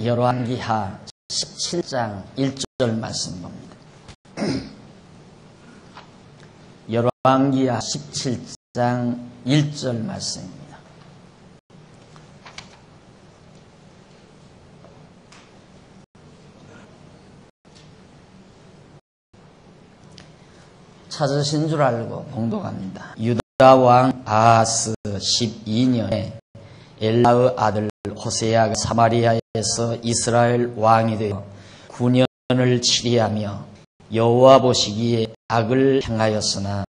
열왕기하 17장 1절 말씀 봅니다. 열왕기하 17장 1절 말씀입니다. 찾으신 줄 알고 봉독합니다. 유다 왕 아하스 12년에 엘라의 아들 호세아가 사마리아에서 이스라엘 왕이 되어 9년을 치리하며 여호와 보시기에 악을 행하였으나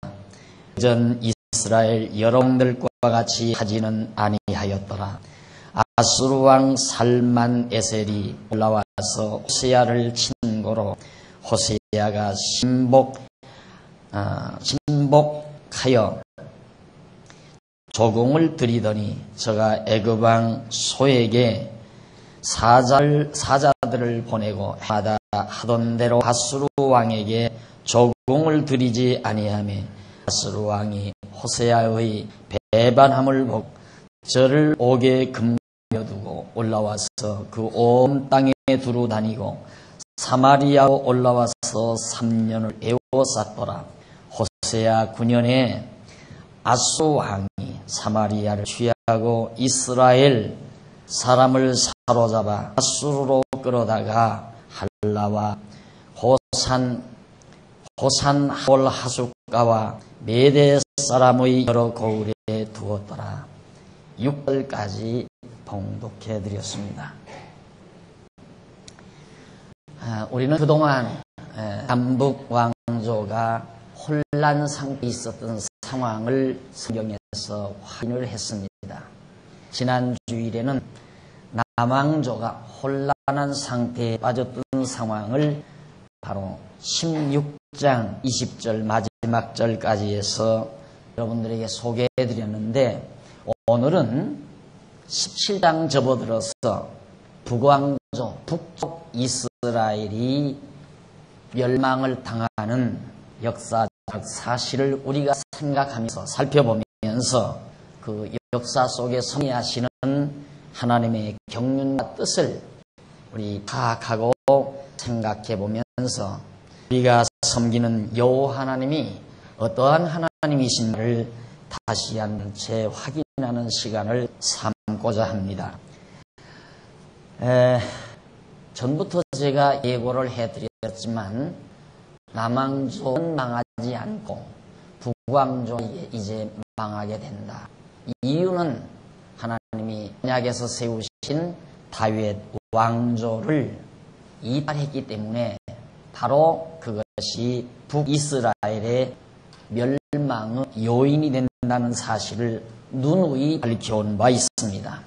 전 이스라엘 여러 왕들과 같이 하지는 아니하였더라. 아수르 왕 살만 에셀이 올라와서 호세아를 친고로 호세아가 신복하여 조공을 드리더니 저가 애굽 왕 소에게 사자들을 보내고 해마다 하던 대로 아수르 왕에게 조공을 드리지 아니하며 아수르 왕이 호세아의 배반함을 보고 저를 옥에 금겨두고 올라와서 그 온 땅에 두루 다니고 사마리아로 올라와서 3년을 에워쌌더라. 호세아 9년에 아수르 왕이 사마리아를 취하고 이스라엘 사람을 사로잡아 아수르로 끌어다가 할라와 호산 하숫가와 메대 사람의 여러 고을에 두었더라. 6절까지 봉독해 드렸습니다. 우리는 그동안 남북 왕조가 혼란 상태에 있었던 상황을 성경에서 확인을 했습니다. 지난 주일에는 남왕조가 혼란한 상태에 빠졌던 상황을 바로 16장 20절 마지막 절까지 해서 여러분들에게 소개해 드렸는데, 오늘은 17장 접어들어서 북왕조, 북쪽 이스라엘이 멸망을 당하는 역사적 사실을 우리가 생각하면서 살펴보면서 그 역사 속에 섭리하시는 하나님의 경륜과 뜻을 우리 파악하고 생각해 보면서 우리가 섬기는 여호와 하나님이 어떠한 하나님이신지를 다시 한번 재확인하는 시간을 삼고자 합니다. 전부터 제가 예고를 해드렸지만 남왕조는 망하지 않고 북왕조 이제 망하게 된다. 이유는 하나님이 언약에서 세우신 다윗 왕조를 이탈했기 때문에 바로 그것이 북이스라엘의 멸망의 요인이 된다는 사실을 누누이 밝혀온 바 있습니다.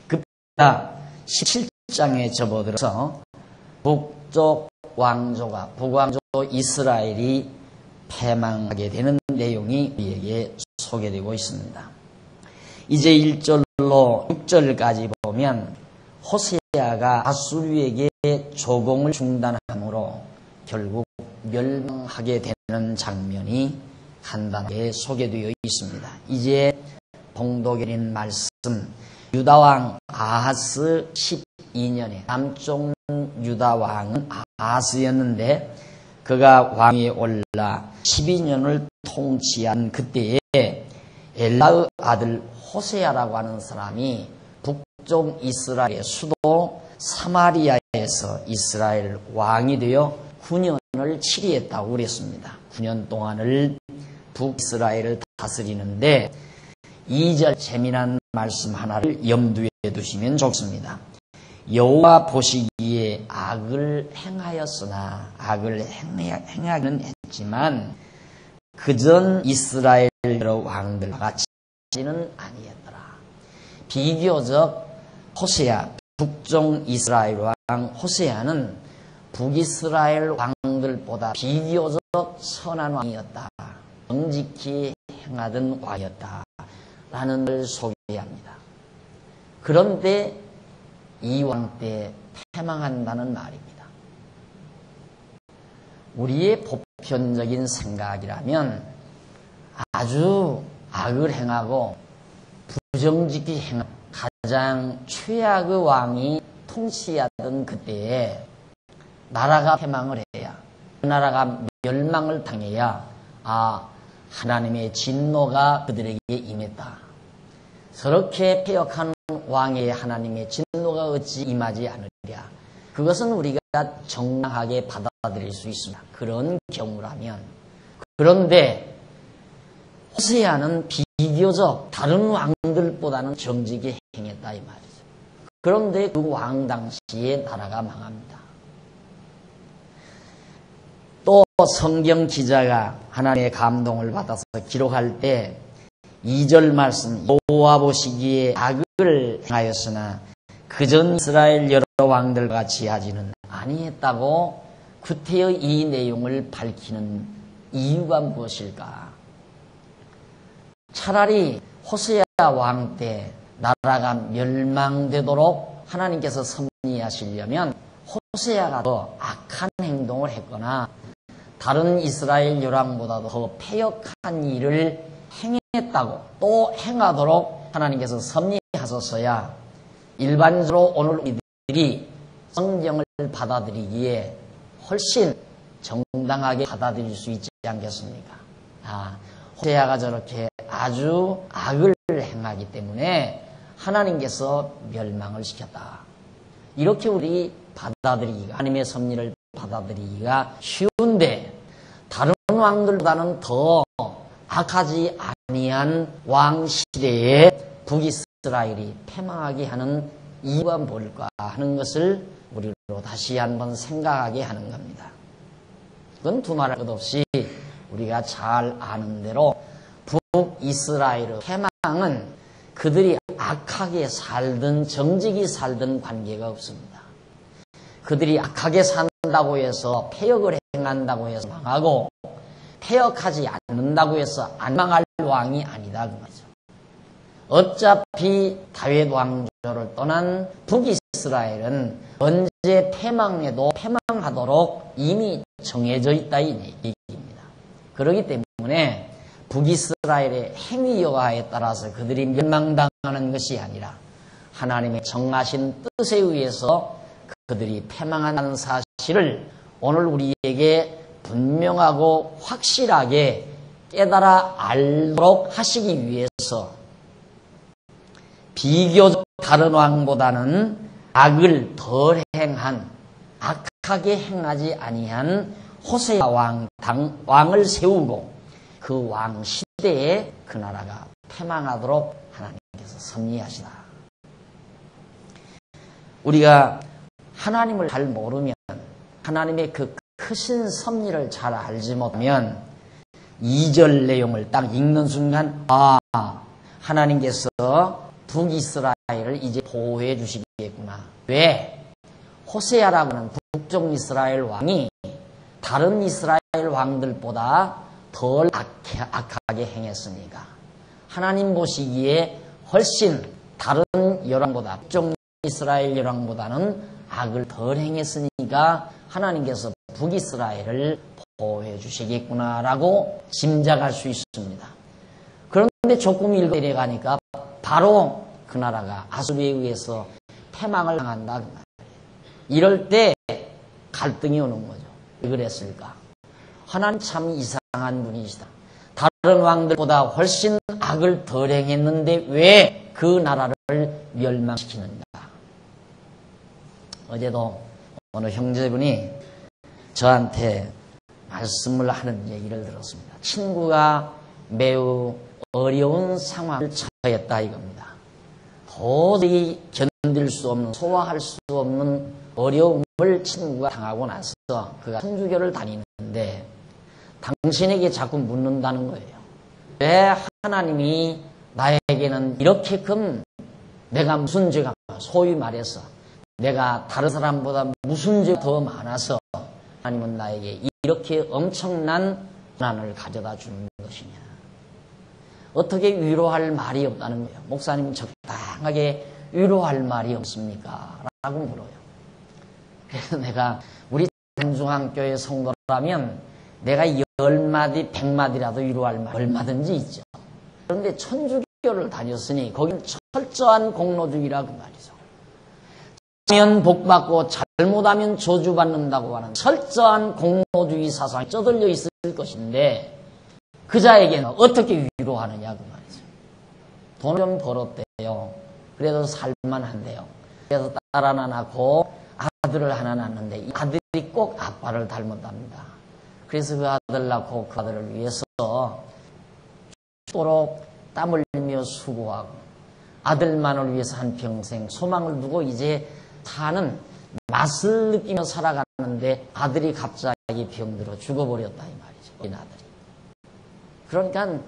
그러나 17장에 접어들어서 북쪽 왕조가 북왕조 이스라엘이 패망하게 되는 내용이 우리에게 소개되고 있습니다. 이제 1절로 6절까지 보면 호세아가 아수르에게 조공을 중단함으로 결국 멸망하게 되는 장면이 간단하게 소개되어 있습니다. 이제 봉독에 있는 말씀, 유다왕 아하스 12년에 남쪽 유다왕은 아하스였는데 그가 왕위에 올라 12년을 통치한 그때에 엘라의 아들 호세아라고 하는 사람이 북쪽 이스라엘의 수도 사마리아에서 이스라엘 왕이 되어 9년을 치리했다고 그랬습니다. 9년 동안을 북이스라엘을 다스리는데 2절 재미난 말씀 하나를 염두에 두시면 좋습니다. 여호와 보시기에 악을 행하였으나 악을 행하기는 했지만 그전 이스라엘 왕들과 같이는 아니었더라. 비교적 호세아, 북쪽 이스라엘 왕 호세아는 북이스라엘 왕들보다 비교적 선한 왕이었다. 정직히 행하던 왕이었다. 라는 걸 소개합니다. 그런데 이 왕 때 패망한다는 말입니다. 우리의 보편적인 생각이라면 아주 악을 행하고 부정직히 행한 가장 최악의 왕이 통치하던 그때에 나라가 패망을 해야, 그 나라가 멸망을 당해야 하나님의 진노가 그들에게 임했다. 저렇게 패역한 왕의 하나님의 진노가 어찌 임하지 않으랴. 그것은 우리가 정당하게 받아들일 수 있습니다. 그런 경우라면. 그런데 호세아는 비교적 다른 왕들보다는 정직히 행했다 이 말이죠. 그런데 그 왕 당시에 나라가 망합니다. 또 성경 기자가 하나님의 감동을 받아서 기록할 때 2절 말씀, 여호와 보시기에 악을 행하였으나 그전 이스라엘 여러 왕들과 같이 하지는 아니했다고 구태여 이 내용을 밝히는 이유가 무엇일까? 차라리 호세아 왕 때 나라가 멸망되도록 하나님께서 섭리하시려면 호세아가 더 악한 행동을 했거나 다른 이스라엘 열왕보다도 더 패역한 일을 행했다고 또 행하도록 하나님께서 섭리하셨어야 일반적으로 오늘 우리들이 성경을 받아들이기에 훨씬 정당하게 받아들일 수 있지 않겠습니까? 호세아가 저렇게 아주 악을 행하기 때문에 하나님께서 멸망을 시켰다. 이렇게 우리 받아들이기가, 하나님의 섭리를 받아들이기가 쉬운데 다른 왕들보다는 더 악하지 아니한 왕 시대에 북이스라엘이 패망하게 하는 이유가 뭘까 하는 것을 우리로 다시 한번 생각하게 하는 겁니다. 그건 두말할 것 없이 우리가 잘 아는 대로 북이스라엘의 패망은 그들이 악하게 살든 정직히 살든 관계가 없습니다. 그들이 악하게 산다고 해서 패역을 행한다고 해서 망하고 패역하지 않는다고 해서 안 망할 왕이 아니다 그 말이죠. 어차피 다윗 왕조를 떠난 북이스라엘은 언제 패망해도 패망하도록 이미 정해져 있다 이 얘기입니다. 그렇기 때문에 북이스라엘의 행위 여하에 따라서 그들이 멸망당하는 것이 아니라 하나님의 정하신 뜻에 의해서 그들이 패망한다는 사실을 오늘 우리에게 분명하고 확실하게 깨달아 알도록 하시기 위해서 비교적 다른 왕보다는 악을 덜 행한, 악하게 행하지 아니한 호세아 왕을 세우고 그 왕 시대에 그 나라가 패망하도록 하나님께서 섭리하시다. 우리가 하나님을 잘 모르면, 하나님의 그 크신 섭리를 잘 알지 못하면 2절 내용을 딱 읽는 순간 하나님께서 북이스라엘을 이제 보호해 주시겠구나. 왜? 호세아라고 하는 북쪽 이스라엘 왕이 다른 이스라엘 왕들보다 덜 악하게 행했으니까 하나님 보시기에 훨씬 다른 열왕보다, 북쪽 이스라엘 열왕보다는 악을 덜 행했으니까 하나님께서 북이스라엘을 보호해 주시겠구나라고 짐작할 수 있습니다. 그런데 조금 읽어내려가니까 바로 그 나라가 아수르에 의해서 패망을 당한다. 이럴 때 갈등이 오는 거죠. 왜 그랬을까? 하나님 참 이상한 분이시다. 다른 왕들보다 훨씬 악을 덜 행했는데 왜 그 나라를 멸망시키는가? 어제도 어느 형제분이 저한테 말씀을 하는 얘기를 들었습니다. 친구가 매우 어려운 상황을 처했다 이겁니다. 도저히 견딜 수 없는, 소화할 수 없는 어려움을 친구가 당하고 나서 그가 천주교를 다니는데 당신에게 자꾸 묻는다는 거예요. 왜 하나님이 나에게는 이렇게끔 내가 무슨 죄가, 소위 말해서 내가 다른 사람보다 무슨 죄가 더 많아서 하나님은 나에게 이렇게 엄청난 고난을 가져다 주는 것이냐. 어떻게 위로할 말이 없다는 거예요. 목사님 적당하게 위로할 말이 없습니까? 라고 물어요. 그래서 내가 우리 단중앙교회 성도라면 내가 10마디, 100마디라도 위로할 말 얼마든지 있죠. 그런데 천주교를 다녔으니 거긴 철저한 공로주의라 그 말이죠. 하면 복받고 잘못하면 저주받는다고 하는 철저한 공로주의 사상이 쩌들려 있을 것인데 그 자에게는 어떻게 위로하느냐 그 말이죠. 돈 좀 벌었대요. 그래도 살만한데요. 그래서 딸 하나 낳고 아들을 하나 낳는데 이 아들이 꼭 아빠를 닮았답니다. 그래서 그 아들 낳고 그 아들을 위해서 죽도록 땀 흘리며 수고하고 아들만을 위해서 한 평생 소망을 두고 이제 사는 맛을 느끼며 살아가는데 아들이 갑자기 병들어 죽어버렸다 이 말이죠. 이 아들이. 그러니까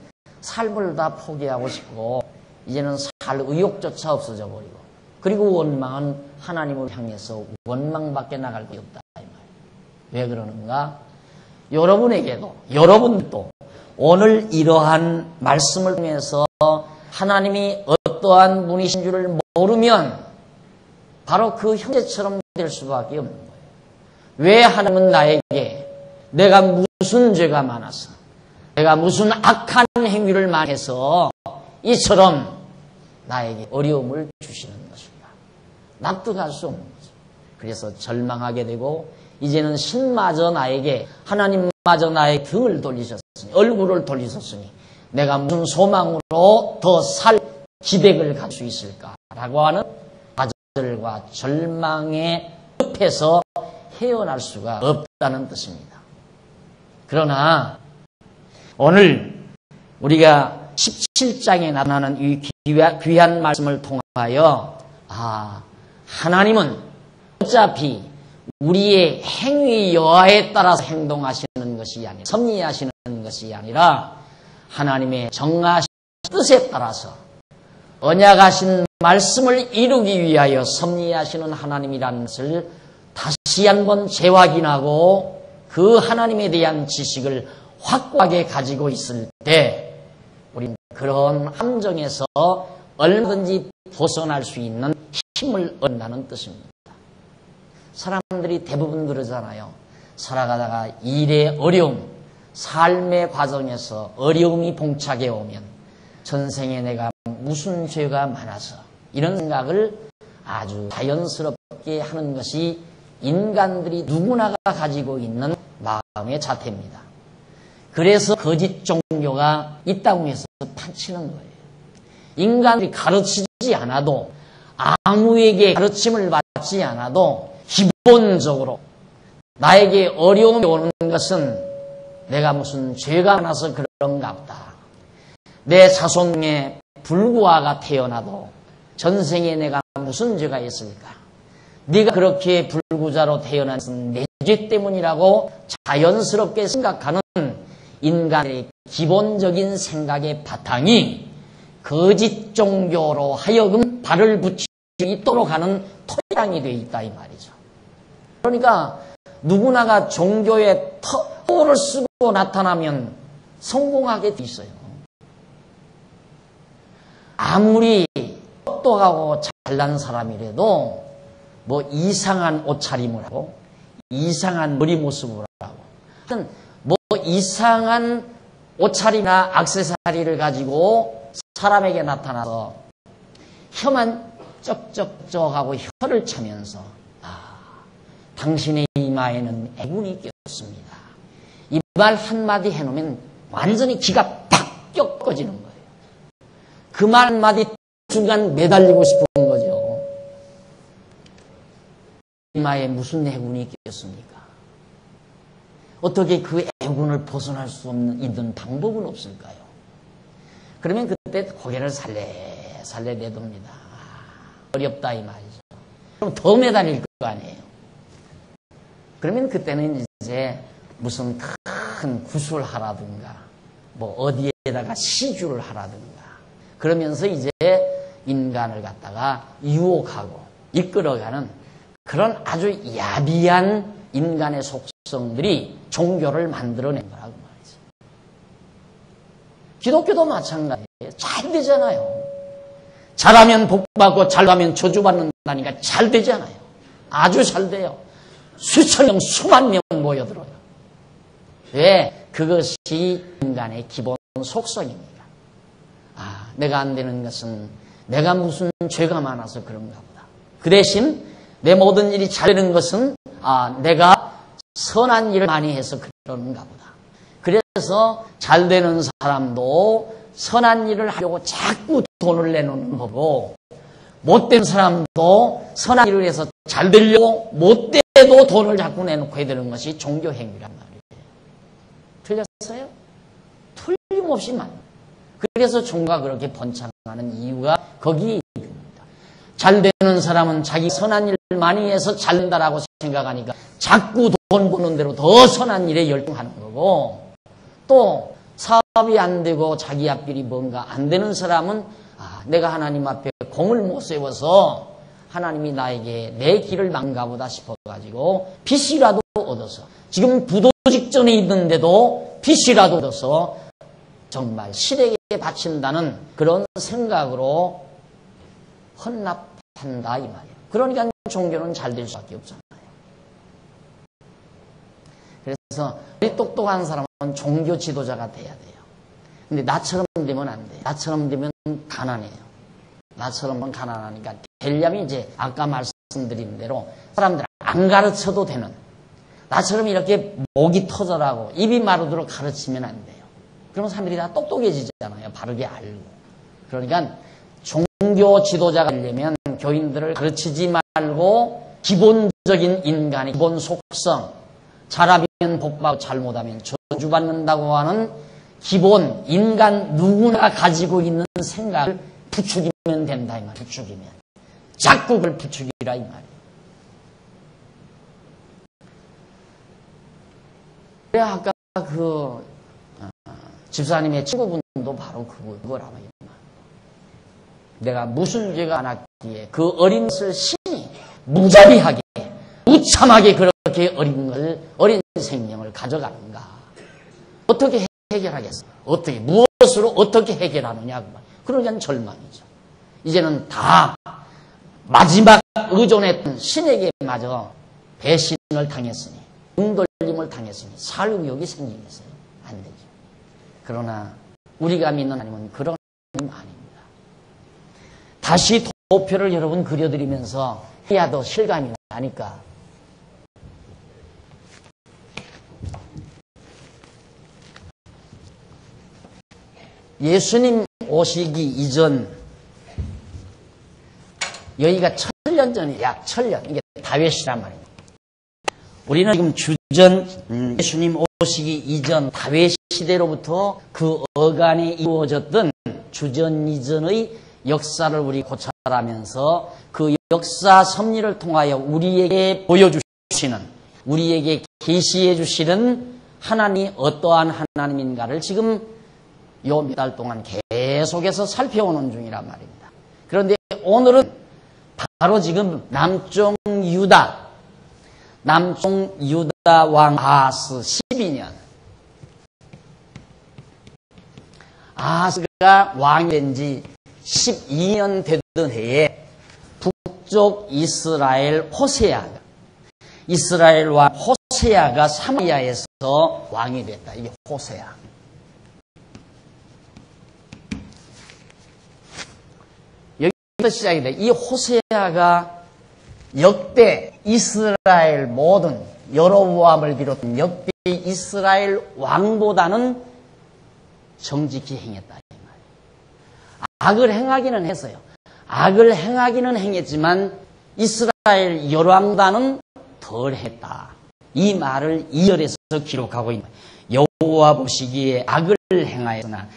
삶을 다 포기하고 싶고 이제는 살 의욕조차 없어져 버리고 그리고 원망은 하나님을 향해서 원망밖에 나갈 게 없다 이 말이에요. 왜 그러는가? 여러분도 오늘 이러한 말씀을 통해서 하나님이 어떠한 분이신 줄을 모르면 바로 그 형제처럼 될 수밖에 없는 거예요. 왜 하나님은 나에게 내가 무슨 죄가 많아서 내가 무슨 악한 행위를 많이 해서 이처럼 나에게 어려움을 주시는 것인가? 납득할 수 없는 거죠. 그래서 절망하게 되고 이제는 신마저 나에게 하나님마저 나의 등을 돌리셨으니 얼굴을 돌리셨으니 내가 무슨 소망으로 더 살 기백을 갖을 수 있을까라고 하는 좌절과 절망의 늪에서 헤어날 수가 없다는 뜻입니다. 그러나 오늘 우리가 17장에 나타나는 이 귀한 말씀을 통하여 하나님은 어차피 우리의 행위 여하에 따라서 행동하시는 것이 아니라 섭리하시는 것이 아니라 하나님의 정하신 뜻에 따라서 언약하신 말씀을 이루기 위하여 섭리하시는 하나님이라는 것을 다시 한번 재확인하고 그 하나님에 대한 지식을 확고하게 가지고 있을 때 우리는 그런 함정에서 얼마든지 벗어날 수 있는 힘을 얻는다는 뜻입니다. 사람들이 대부분 그러잖아요. 살아가다가 일의 어려움, 삶의 과정에서 어려움이 봉착해 오면 전생에 내가 무슨 죄가 많아서 이런 생각을 아주 자연스럽게 하는 것이 인간들이 누구나가 가지고 있는 마음의 자태입니다. 그래서 거짓 종교가 있다고 해서 판치는 거예요. 인간들이 가르치지 않아도 아무에게 가르침을 받지 않아도 기본적으로 나에게 어려움이 오는 것은 내가 무슨 죄가 많아서 그런가 보다. 내 자손 중에 불구아가 태어나도 전생에 내가 무슨 죄가 있을까? 네가 그렇게 불구자로 태어난 것은 내 죄 때문이라고 자연스럽게 생각하는 인간의 기본적인 생각의 바탕이 거짓 종교로 하여금 발을 붙이고 있도록 하는 토양이 되어 있다 이 말이죠. 그러니까 누구나가 종교의 터를 쓰고 나타나면 성공하게 돼 있어요. 아무리 똑똑하고 잘난 사람이라도 뭐 이상한 옷차림을 하고 이상한 머리 모습을 하고 하여튼 뭐 이상한 옷차림이나 액세서리를 가지고 사람에게 나타나서 혀만 쩍쩍쩍하고 혀를 차면서 당신의 이마에는 애군이 꼈습니다. 이 말 한마디 해놓으면 완전히 기가 팍 꺾어지는 거예요. 그 말 한마디 순간 매달리고 싶은 거죠. 이마에 무슨 애군이 꼈습니까? 어떻게 그 애군을 벗어날 수 있는 방법은 없을까요? 그러면 그때 고개를 살레살레 내둡니다. 어렵다 이 말이죠. 그럼 더 매달릴 거 아니에요. 그러면 그때는 이제 무슨 큰 구슬을 하라든가 뭐 어디에다가 시주를 하라든가 그러면서 이제 인간을 갖다가 유혹하고 이끌어가는 그런 아주 야비한 인간의 속성들이 종교를 만들어낸 거라고 말이죠. 기독교도 마찬가지예요. 잘 되잖아요. 잘하면 복받고 잘하면 저주받는다니까 잘 되잖아요. 아주 잘 돼요. 수천 명, 수만 명 모여들어요. 왜? 그것이 인간의 기본 속성입니다. 내가 안 되는 것은 내가 무슨 죄가 많아서 그런가 보다. 그 대신 내 모든 일이 잘 되는 것은 내가 선한 일을 많이 해서 그러는가 보다. 그래서 잘 되는 사람도 선한 일을 하려고 자꾸 돈을 내놓는 거고, 못된 사람도 선한 일을 해서 잘 되려고 못돼도 돈을 자꾸 내놓고 해야 되는 것이 종교 행위란 말이에요. 틀렸어요? 틀림없이 맞는. 그래서 종교가 그렇게 번창하는 이유가 거기에 있습니다. 잘 되는 사람은 자기 선한 일을 많이 해서 잘 된다라고 생각하니까 자꾸 돈 버는 대로 더 선한 일에 열중하는 거고, 또 사업이 안 되고 자기 앞길이 뭔가 안 되는 사람은 내가 하나님 앞에 공을 못 세워서 하나님이 나에게 내 길을 막는가 보다 싶어가지고 빚이라도 얻어서, 지금 부도 직전에 있는데도 빚이라도 얻어서 정말 시댁에 바친다는 그런 생각으로 헌납한다 이 말이에요. 그러니까 종교는 잘 될 수밖에 없잖아요. 그래서 우리 똑똑한 사람은 종교 지도자가 돼야 돼요. 근데 나처럼 되면 안 돼요. 나처럼 되면 가난해요. 나처럼은 가난하니까 되려면 이제 아까 말씀드린 대로 사람들 안 가르쳐도 되는, 나처럼 이렇게 목이 터져라고 입이 마르도록 가르치면 안 돼요. 그러면 사람들이 다 똑똑해지잖아요. 바르게 알고. 그러니까 종교 지도자가 되려면 교인들을 가르치지 말고 기본적인 인간의 기본 속성, 잘하면 복받고 잘못하면 저주받는다고 하는 기본 인간 누구나 가지고 있는 생각을 부추기면 된다 이 말이에요. 부추기면. 자꾸 그걸 부추기라 이 말이에요. 그래 아까 그 집사님의 친구분도 바로 그거라고 이 말. 내가 무슨 죄가 안 했기에 그 어린 것을 신이 무자비하게 무참하게 그렇게 어린 생명을 가져가는가. 어떻게 해결하겠어? 어떻게 무엇으로 어떻게 해결하느냐. 그러니까 절망이죠. 이제는 다 마지막 의존했던 신에게 마저 배신을 당했으니, 등돌림을 당했으니 살 의욕이 생기겠어요? 안 되죠. 그러나 우리가 믿는 하나님은 그런 하나님 아닙니다. 다시 도표를 여러분 그려드리면서 해야 더 실감이 나니까. 예수님 오시기 이전, 여기가 1000년 전에, 약 1000년, 이게 다윗이란 말입니다. 우리는 지금 주전, 예수님 오시기 이전 다윗 시대로부터 그 어간에 이루어졌던 주전 이전의 역사를 우리 고찰하면서 그 역사 섭리를 통하여 우리에게 보여주시는, 우리에게 계시해 주시는 하나님이 어떠한 하나님인가를 지금 요 몇 달 동안 계속해서 살펴오는 중이란 말입니다. 그런데 오늘은 바로 지금 남쪽 유다 왕 아하스 12년, 아하스가 왕이 된 지 12년 되던 해에 북쪽 이스라엘 이스라엘 왕 호세아가 사마리아에서 왕이 됐다. 이게 호세아. 여기부터 시작이 돼. 이 호세아가 역대 이스라엘 모든 여로보암을 비롯한 역대 이스라엘 왕보다는 정직히 행했다. 악을 행하기는 했어요. 악을 행하기는 행했지만 이스라엘 여로왕보다는 덜 했다. 이 말을 2절에서 기록하고 있는 거예요. 여호와 보시기에 악을 행하였으나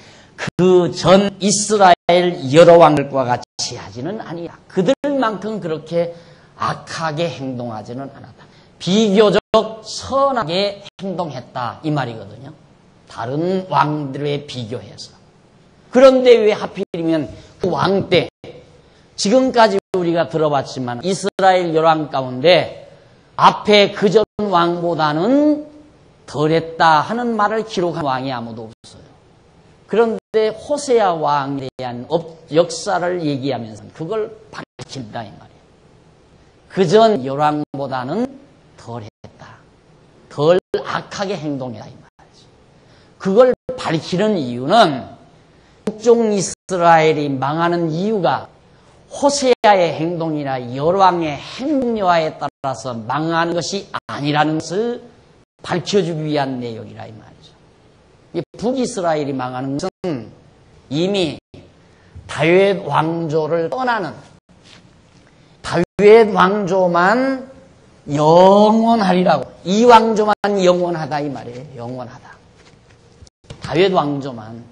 그 전 이스라엘 여로왕들과 같이 하지는 아니야. 그들만큼 그렇게 악하게 행동하지는 않았다. 비교적 선하게 행동했다. 이 말이거든요. 다른 왕들에 비교해서. 그런데 왜 하필이면 그 왕 때, 지금까지 우리가 들어봤지만 이스라엘 열왕 가운데 앞에 그전 왕보다는 덜했다 하는 말을 기록한 왕이 아무도 없어요. 그런데 호세아 왕에 대한 역사를 얘기하면서 그걸 밝힌다 이 말이에요. 그전 열왕보다는 덜했다. 덜 악하게 행동했다 이 말이죠. 그걸 밝히는 이유는 북쪽 이스라엘이 망하는 이유가 호세아의 행동이나 여로왕의 행동여하에 따라서 망하는 것이 아니라는 것을 밝혀주기 위한 내용이라 이 말이죠. 이 북이스라엘이 망하는 것은 이미 다윗 왕조를 떠나는, 다윗 왕조만 영원하리라고, 이 왕조만 영원하다 이 말이에요. 영원하다. 다윗 왕조만.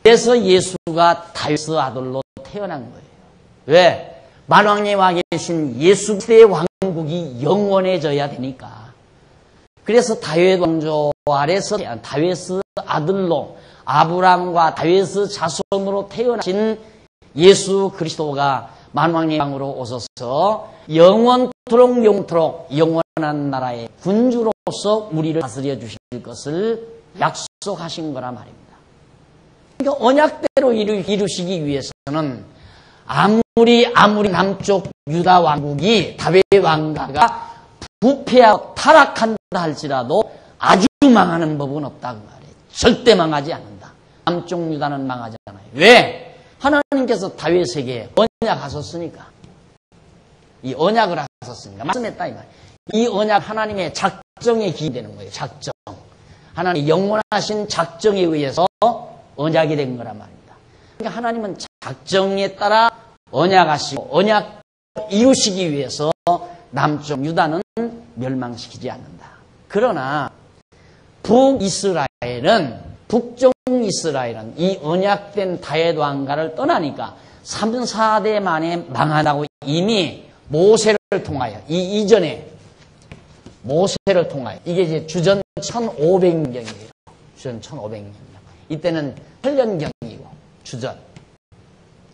그래서 예수가 다윗의 아들로 태어난 거예요. 왜? 만왕에 와 계신 예수 그리스도의 왕국이 영원해져야 되니까. 그래서 다윗 왕조 아래서 다윗의 아들로 아브라함과 다윗의 자손으로 태어나신 예수 그리스도가 만왕의 왕으로 오셔서 영원토록 영토록 영원한 나라의 군주로서 우리를 다스려 주실 것을 약속하신 거란 말입니다. 그러니까 언약대로 이루시기 위해서는 아무리 남쪽 유다 왕국이 다윗 왕가가 부패하고 타락한다 할지라도 아주 망하는 법은 없다고 말이에요. 절대 망하지 않는다. 남쪽 유다는 망하지 않아요. 왜? 하나님께서 다윗에게 언약하셨으니까. 이 언약을 하셨으니까. 말씀했다 이 말이에요. 이 언약 하나님의 작정에 기인되는 거예요. 작정. 하나님의 영원하신 작정에 의해서 언약이 된 거란 말입니다. 그러니까 하나님은 작정에 따라 언약하시고 언약 이루시기 위해서 남쪽 유다는 멸망시키지 않는다. 그러나 북쪽 이스라엘은 이 언약된 다윗 왕가를 떠나니까 3, 4대 만에 망하다고 이미 모세를 통하여, 이 이전에 모세를 통하여, 이게 이제 주전 1500년경이에요. 주전 1500년. 이때는 혈련경이고, 주전.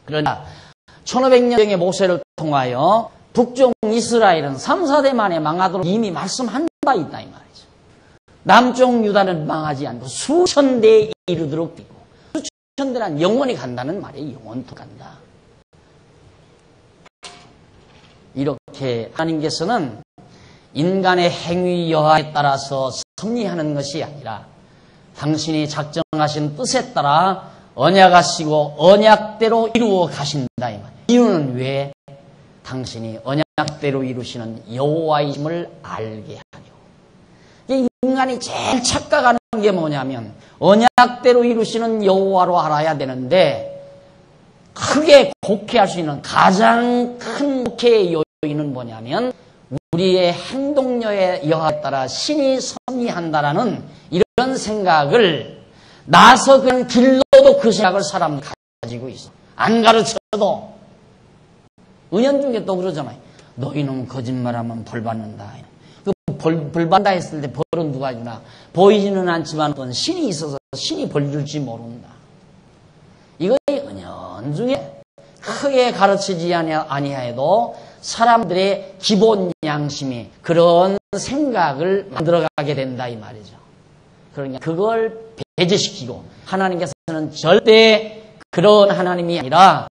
그러나 1500년경의 모세를 통하여 북쪽 이스라엘은 3, 4대 만에 망하도록 이미 말씀한 바 있다 이 말이죠. 남쪽 유다는 망하지 않고 수천 대에 이르도록 되고, 수천 대란 영원히 간다는 말이에요. 영원토록 간다. 이렇게 하나님께서는 인간의 행위 여하에 따라서 섭리하는 것이 아니라 당신이 작정하신 뜻에 따라 언약하시고 언약대로 이루어 가신다 이 말이에요. 이유는 왜? 당신이 언약대로 이루시는 여호와이심을 알게 하려. 인간이 제일 착각하는 게 뭐냐면 언약대로 이루시는 여호와로 알아야 되는데, 크게 곡해할 수 있는 가장 큰 곡해의 요인은 뭐냐면 우리의 행동여에 여하에 따라 신이 섭리한다라는 이런 생각을, 나서 그냥 길러도 그 생각을 사람은 가지고 있어. 안 가르쳐도. 은연중에 또 그러잖아요. 너희는 거짓말하면 벌 받는다. 벌 받는다 했을 때 벌은 누가 주나? 보이지는 않지만 어떤 신이 있어서 신이 벌 줄지 모른다. 이거 은연중에 크게 가르치지 아니하여도 사람들의 기본 양심이 그런 생각을 만들어가게 된다 이 말이죠. 그러니까 그걸 배제시키고, 하나님께서는 절대 그런 하나님이 아니라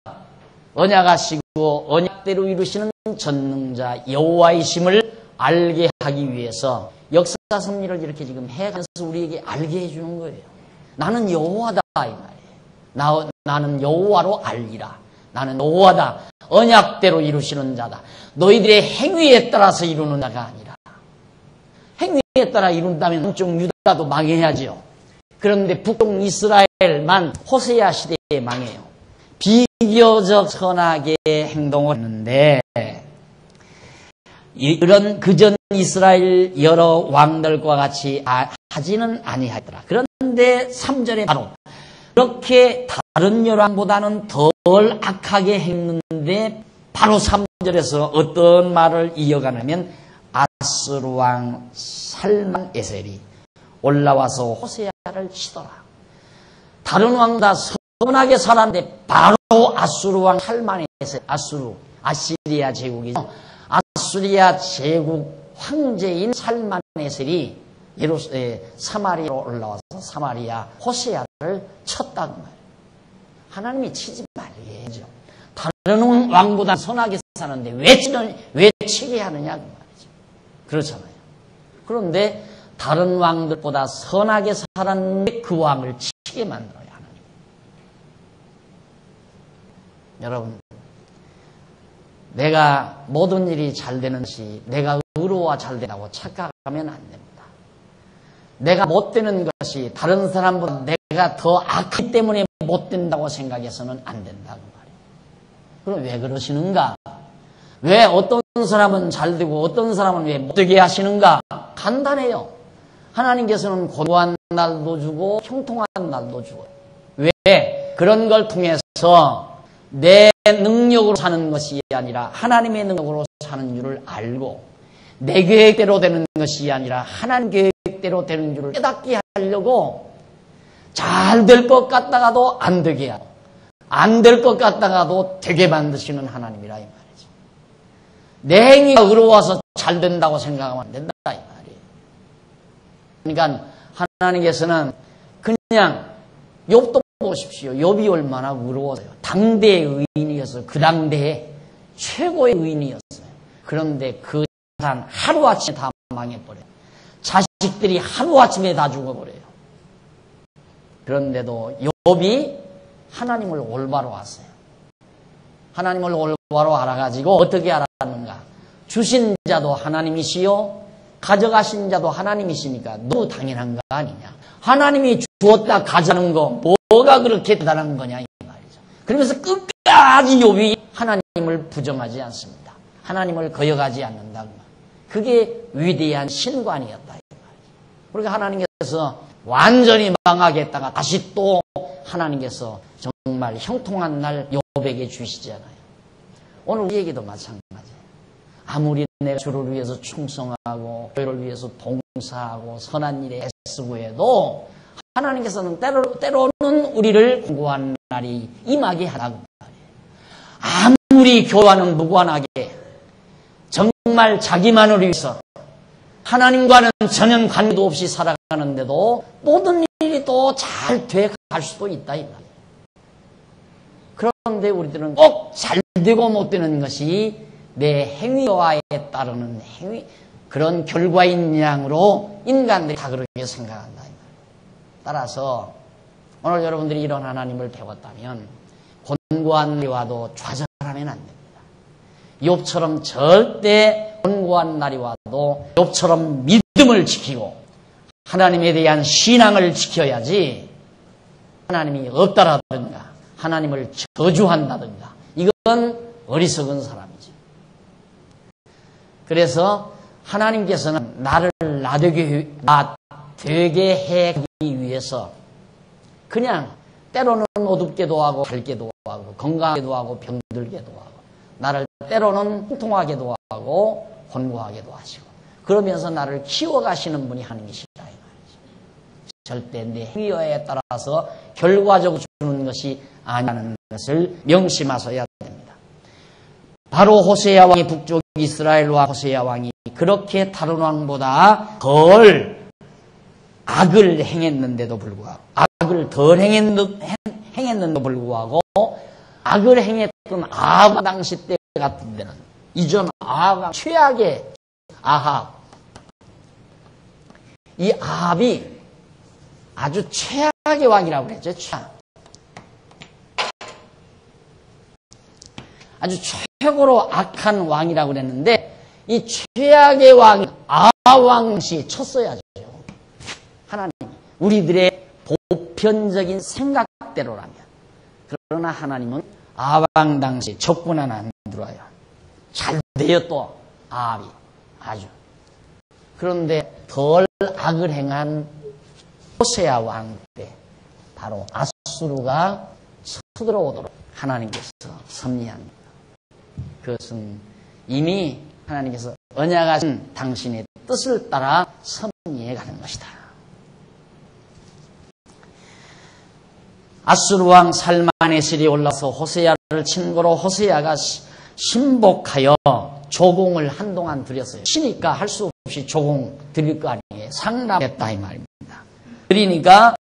언약하시고 언약대로 이루시는 전능자 여호와이심을 알게 하기 위해서 역사 섭리를 이렇게 지금 해가면서 우리에게 알게 해주는 거예요. 나는 여호와다 이 말이에요. 나는 여호와로 알리라. 나는 여호와다. 언약대로 이루시는 자다. 너희들의 행위에 따라서 이루는 자가 아니라. 행위에 따라 이룬다면 남쪽 유다도 망해야죠. 그런데 북쪽 이스라엘만 호세아 시대에 망해요. 비교적 선하게 행동을 했는데, 이런 그전 이스라엘 여러 왕들과 같이 하지는 아니하더라. 그런데 3절에 바로 그렇게 다른 여러 왕보다는 덜 악하게 했는데 바로 3절에서 어떤 말을 이어가냐면 아스루 왕 살만 에셀이 올라와서 호세아를 치더라. 다른 왕보다 선하게 살았는데 바로 아스루 왕 살만 에셀, 아시리아 제국이죠. 아수리아 제국 황제인 살만 에셀이 사마리아로 올라와서 사마리아 호세아를 쳤다고 말이에요. 하나님이 치지 말게 해죠. 다른 왕보다 선하게 사는데 왜 치게 하느냐 그 말이죠. 그렇잖아요. 그런데 다른 왕들보다 선하게 살았는데 그 왕을 치게 만들어요, 하나님. 여러분, 내가 모든 일이 잘 되는 것이 내가 의로와 잘 된다고 착각하면 안 됩니다. 내가 못 되는 것이 다른 사람보다 내가 더 악하기 때문에 못 된다고 생각해서는 안 된다고 말이에요. 그럼 왜 그러시는가? 왜 어떤 사람은 잘 되고 어떤 사람은 왜 못 되게 하시는가? 간단해요. 하나님께서는 고난 날도 주고 형통한 날도 주고. 왜? 그런 걸 통해서 내 능력으로 사는 것이 아니라 하나님의 능력으로 사는 줄을 알고 내 계획대로 되는 것이 아니라 하나님 계획대로 되는 줄을 깨닫게 하려고 잘 될 것 같다가도 안 되게 하고 안 될 것 같다가도 되게 만드시는 하나님이라 이 말이죠. 내 행위가 의로워서 잘 된다고 생각하면 안 된다 이 말이에요. 그러니까 하나님께서는 그냥 욥도 보십시오. 욥이 얼마나 의로웠어요. 당대의 의인이었어요. 그 당대에 최고의 의인이었어요. 그런데 그 단 하루아침에 다 망해버려요. 자식들이 하루아침에 다 죽어버려요. 그런데도 욥이 하나님을 올바로 아세요. 하나님을 올바로 알아가지고 어떻게 알았는가? 주신 자도 하나님이시요 가져가신 자도 하나님이시니까 너무 당연한 거 아니냐. 하나님이 주었다 가져가는 거 뭐가 그렇게 대단한 거냐 이 말이죠. 그러면서 끝까지 욥이 하나님을 부정하지 않습니다. 하나님을 거역하지 않는다. 그게 위대한 신관이었다 이 말이죠. 그러니까 하나님께서 완전히 망하겠다가 다시 또 하나님께서 정말 형통한 날 욥에게 주시잖아요. 오늘 우리 얘기도 마찬가지예요. 아무리 내가 주를 위해서 충성하고 교회를 위해서 봉사하고 선한 일에 애쓰고 해도 하나님께서는 때로는 우리를 공고한 날이 임하게 하라고 말이에요. 아무리 교회와는 무관하게 정말 자기만을 위해서 하나님과는 전혀 관계도 없이 살아가는데도 모든 일이 또 잘 돼 갈 수도 있다 이 말이에요. 그런데 우리들은 꼭 잘 되고 못 되는 것이 내 행위와에 따르는 그런 결과인 양으로 인간들이 다 그렇게 생각한다 이 말이에요. 따라서 오늘 여러분들이 이런 하나님을 배웠다면 곤고한 날이 와도 좌절하면 안 됩니다. 욥처럼 절대 곤고한 날이 와도 욥처럼 믿음을 지키고 하나님에 대한 신앙을 지켜야지 하나님이 없다라든가 하나님을 저주한다든가 이건 어리석은 사람이지. 그래서 하나님께서는 나를 되게 해하기 위해서 그냥 때로는 어둡게도 하고 밝게도 하고 건강하게도 하고 병들게도 하고 나를 때로는 통통하게도 하고 곤고하게도 하시고 그러면서 나를 키워가시는 분이 하나님이시다 이 말이죠. 절대 내 행위에 따라서 결과적으로 주는 것이 아니라는 것을 명심하셔야 됩니다. 바로 호세아 왕이 북쪽 이스라엘과 호세아 왕이 그렇게 다른 왕보다 덜 악을 행했는데도 불구하고 악을 덜 행했는데도 불구하고 악을 행했던 아합 당시 때 같은 데는 이전 아합 최악의 아합 이 아합이 아주 최악의 왕이라고 그랬죠. 아주 최고로 악한 왕이라고 그랬는데 이 최악의 왕 아합왕시 쳤어야죠. 하나님 우리들의 보편적인 생각대로라면 그러나 하나님은 아합왕 당시 적군은 안 들어와요. 잘 돼요 또 아합이 아주. 그런데 덜 악을 행한 호세아 왕 때 바로 아수르가 쳐들어오도록 하나님께서 섭리합니다. 그것은 이미 하나님께서 언약하신 당신의 뜻을 따라 섭리해 가는 것이다. 아수르 왕 살마네실이 올라서 호세아를 친 거로 호세아가 신복하여 조공을 한동안 드렸어요. 치니까 할 수 없이 조공 드릴 거 아니에요. 상납했다 이 말입니다. 그러니까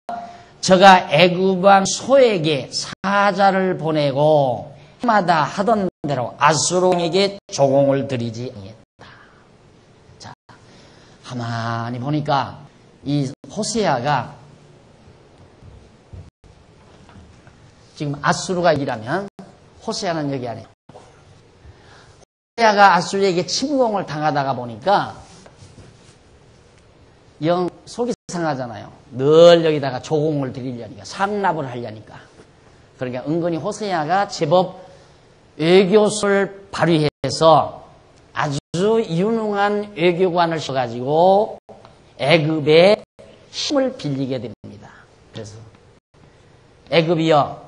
저가 애굽 왕 소에게 사자를 보내고 해마다 하던 대로 아수르 왕에게 조공을 드리지 않았다. 자, 가만히 보니까 이 호세아가 지금 아수르가 이라면 호세아는 여기 안에 호세아가 아수르에게 침공을 당하다가 보니까 영 속이 상하잖아요. 늘 여기다가 조공을 드리려니까, 상납을 하려니까. 그러니까 은근히 호세아가 제법 외교술을 발휘해서 아주 유능한 외교관을 써가지고 애굽의 힘을 빌리게 됩니다. 그래서 애굽이여,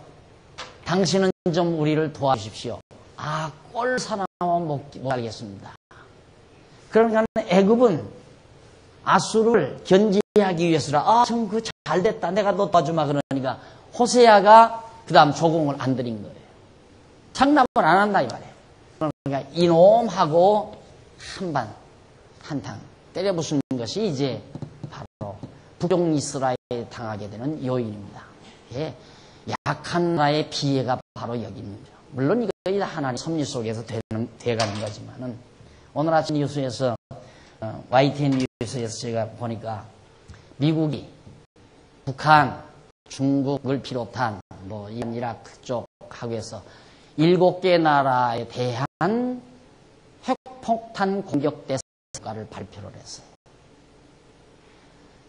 당신은 좀 우리를 도와주십시오. 아, 꼴 사나워 못 알겠습니다. 그러니까 애굽은 아수르를 견제하기 위해서라, 아, 참 그 잘됐다, 내가 너 도와주마. 그러니까 호세아가 그 다음 조공을 안 드린 거예요. 상납을 안 한다 이 말이에요. 그러니까 이놈하고 한탕 때려 부수는 것이 이제 바로 북쪽 이스라엘에 당하게 되는 요인입니다. 예, 약한 나라의 피해가 바로 여기 있는 거죠. 물론 이거 하나님 섭리 속에서 돼가는 거지만은, 오늘 아침 뉴스에서 YTN 뉴스에서 제가 보니까 미국이 북한, 중국을 비롯한 뭐 이라크 쪽하고 해서 7개 나라에 대한 핵폭탄 공격 대사를 발표를 했어요.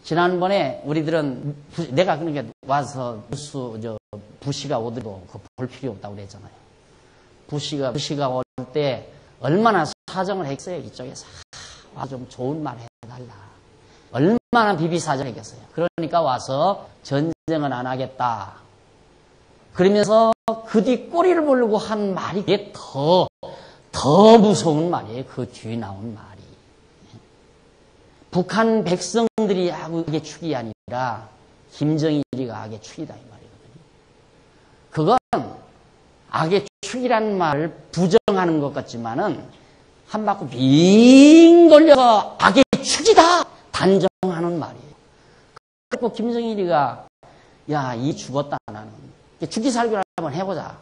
지난번에 우리들은 내가 그러니까 와서 부시가 오더라도 볼 필요 없다고 그랬잖아요. 부시가 올 때 얼마나 사정을 했어요. 이쪽에서 와 좀 좋은 말 해달라. 얼마나 비비사정을 했겠어요. 그러니까 와서 전쟁은 안 하겠다. 그러면서 그 뒤 꼬리를 물고 한 말이 그게 더 무서운 말이에요. 그 뒤에 나온 말이. 북한 백성들이 악의 축이 아니라 김정일이가 악의 축이다 이 말이거든요. 그건 악의 축이란 말을 부정하는 것 같지만은 한 바퀴 빙 돌려서 악의 축이다 단정하는 말이에요. 그리고 김정일이가 야, 이 죽었다 나는 죽기 살기를 한번 해보자.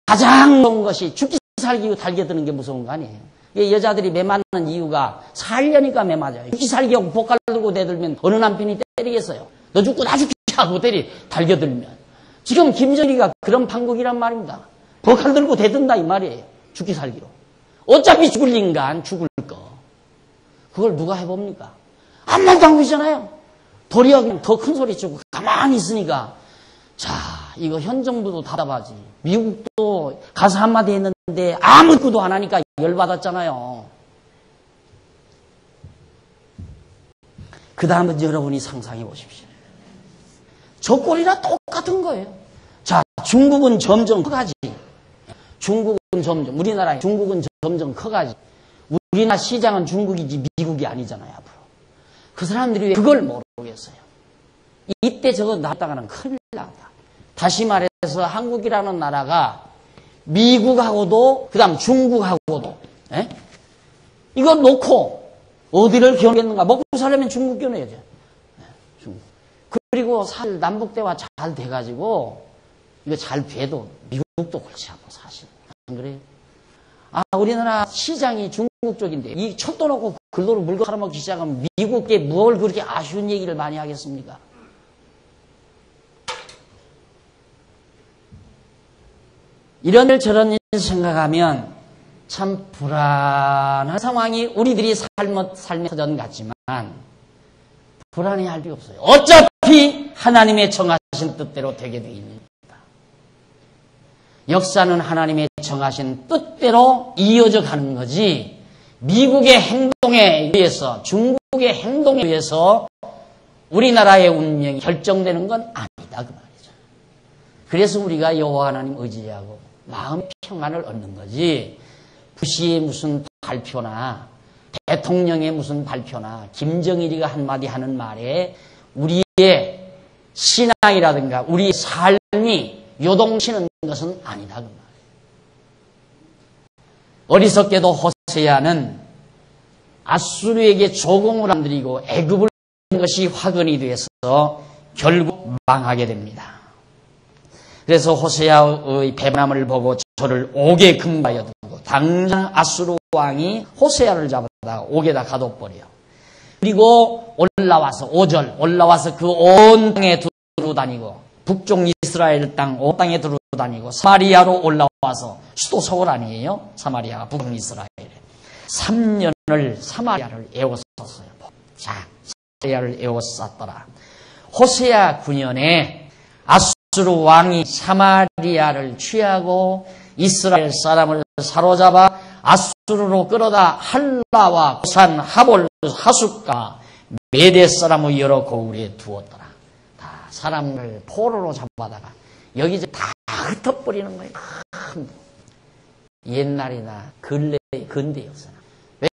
가장 좋은 것이 죽기 살기 달겨드는 게 무서운 거 아니에요. 여자들이 매 맞는 이유가 살려니까 매 맞아요. 죽기 살기하고 보칼 들고 대들면 어느 남편이 때리겠어요. 너 죽고 나 죽기 하고 달겨들면. 지금 김정일이가 그런 판국이란 말입니다. 보칼 들고 대든다 이 말이에요. 죽기 살기로. 어차피 죽을 인간 죽을 거. 그걸 누가 해봅니까? 아무 말도 안 하잖아요. 도리어 더 큰 소리 치고 가만히 있으니까, 자, 이거 현 정부도 답답하지. 미국도 가서 한마디 했는데 아무 것도 안 하니까 열받았잖아요. 그 다음은 여러분이 상상해 보십시오. 저 꼴이랑 똑같은 거예요. 자, 중국은 점점 커가지. 우리나라에 중국은 점점 커가지. 우리나라 시장은 중국이지 미국이 아니잖아요, 앞으로. 그 사람들이 왜 그걸 모르겠어요. 이때 저거 나왔다가는 큰일 난다. 다시 말해서 한국이라는 나라가 미국하고도, 그 다음 중국하고도, 이거 놓고 어디를 겨누겠는가? 먹고 살려면 중국 겨누어야죠. 중국. 그리고 남북대화 잘 돼가지고, 이거 잘 돼도 미국도 골치 아파, 사실. 안 그래요? 아, 우리나라 시장이 중국 쪽인데, 이 촛도 놓고 글로로 물고 팔아먹기 시작하면 미국에 뭘 그렇게 아쉬운 얘기를 많이 하겠습니까? 이런 일 저런 일 생각하면 참 불안한 상황이 우리들이 삶의 터전 같지만 불안해할 필요 없어요. 어차피 하나님의 정하신 뜻대로 되게 되어 있습니다. 역사는 하나님의 정하신 뜻대로 이어져 가는 거지 미국의 행동에 의해서, 중국의 행동에 의해서 우리나라의 운명이 결정되는 건 아니다 그 말이죠. 그래서 우리가 여호와 하나님 의지하고 마음 평안을 얻는 거지, 부시의 무슨 발표나 대통령의 무슨 발표나 김정일이가 한마디 하는 말에 우리의 신앙이라든가 우리의 삶이 요동치는 것은 아니다 그 말이에요. 어리석게도 호세아는 아수르에게 조공을 안 드리고 애굽을 한 것이 화근이 돼서 결국 망하게 됩니다. 그래서 호세아의 배반함을 보고 저를 옥에 금하여 두고 당장 아수르 왕이 호세아를 잡아다가 옥에다 가둬버려요. 그리고 올라와서 5절 올라와서 그 온 땅에 두루 다니고 북쪽 이스라엘 땅, 온 땅에 들어다니고 사마리아로 올라와서 수도 서울 아니에요? 사마리아가 북쪽 이스라엘에 3년을 사마리아를 에워쌌어요. 자, 사마리아를 에워쌌더라. 호세아 9년에 아수르 왕이 사마리아를 취하고 이스라엘 사람을 사로잡아 아수르로 끌어다 할라와 고산, 하볼, 하숫과 메대 사람의 여러 고을에 두었더라. 다 사람을 포로로 잡아다가 여기저기 다 흩어버리는 거예요. 옛날이나 근대였어요.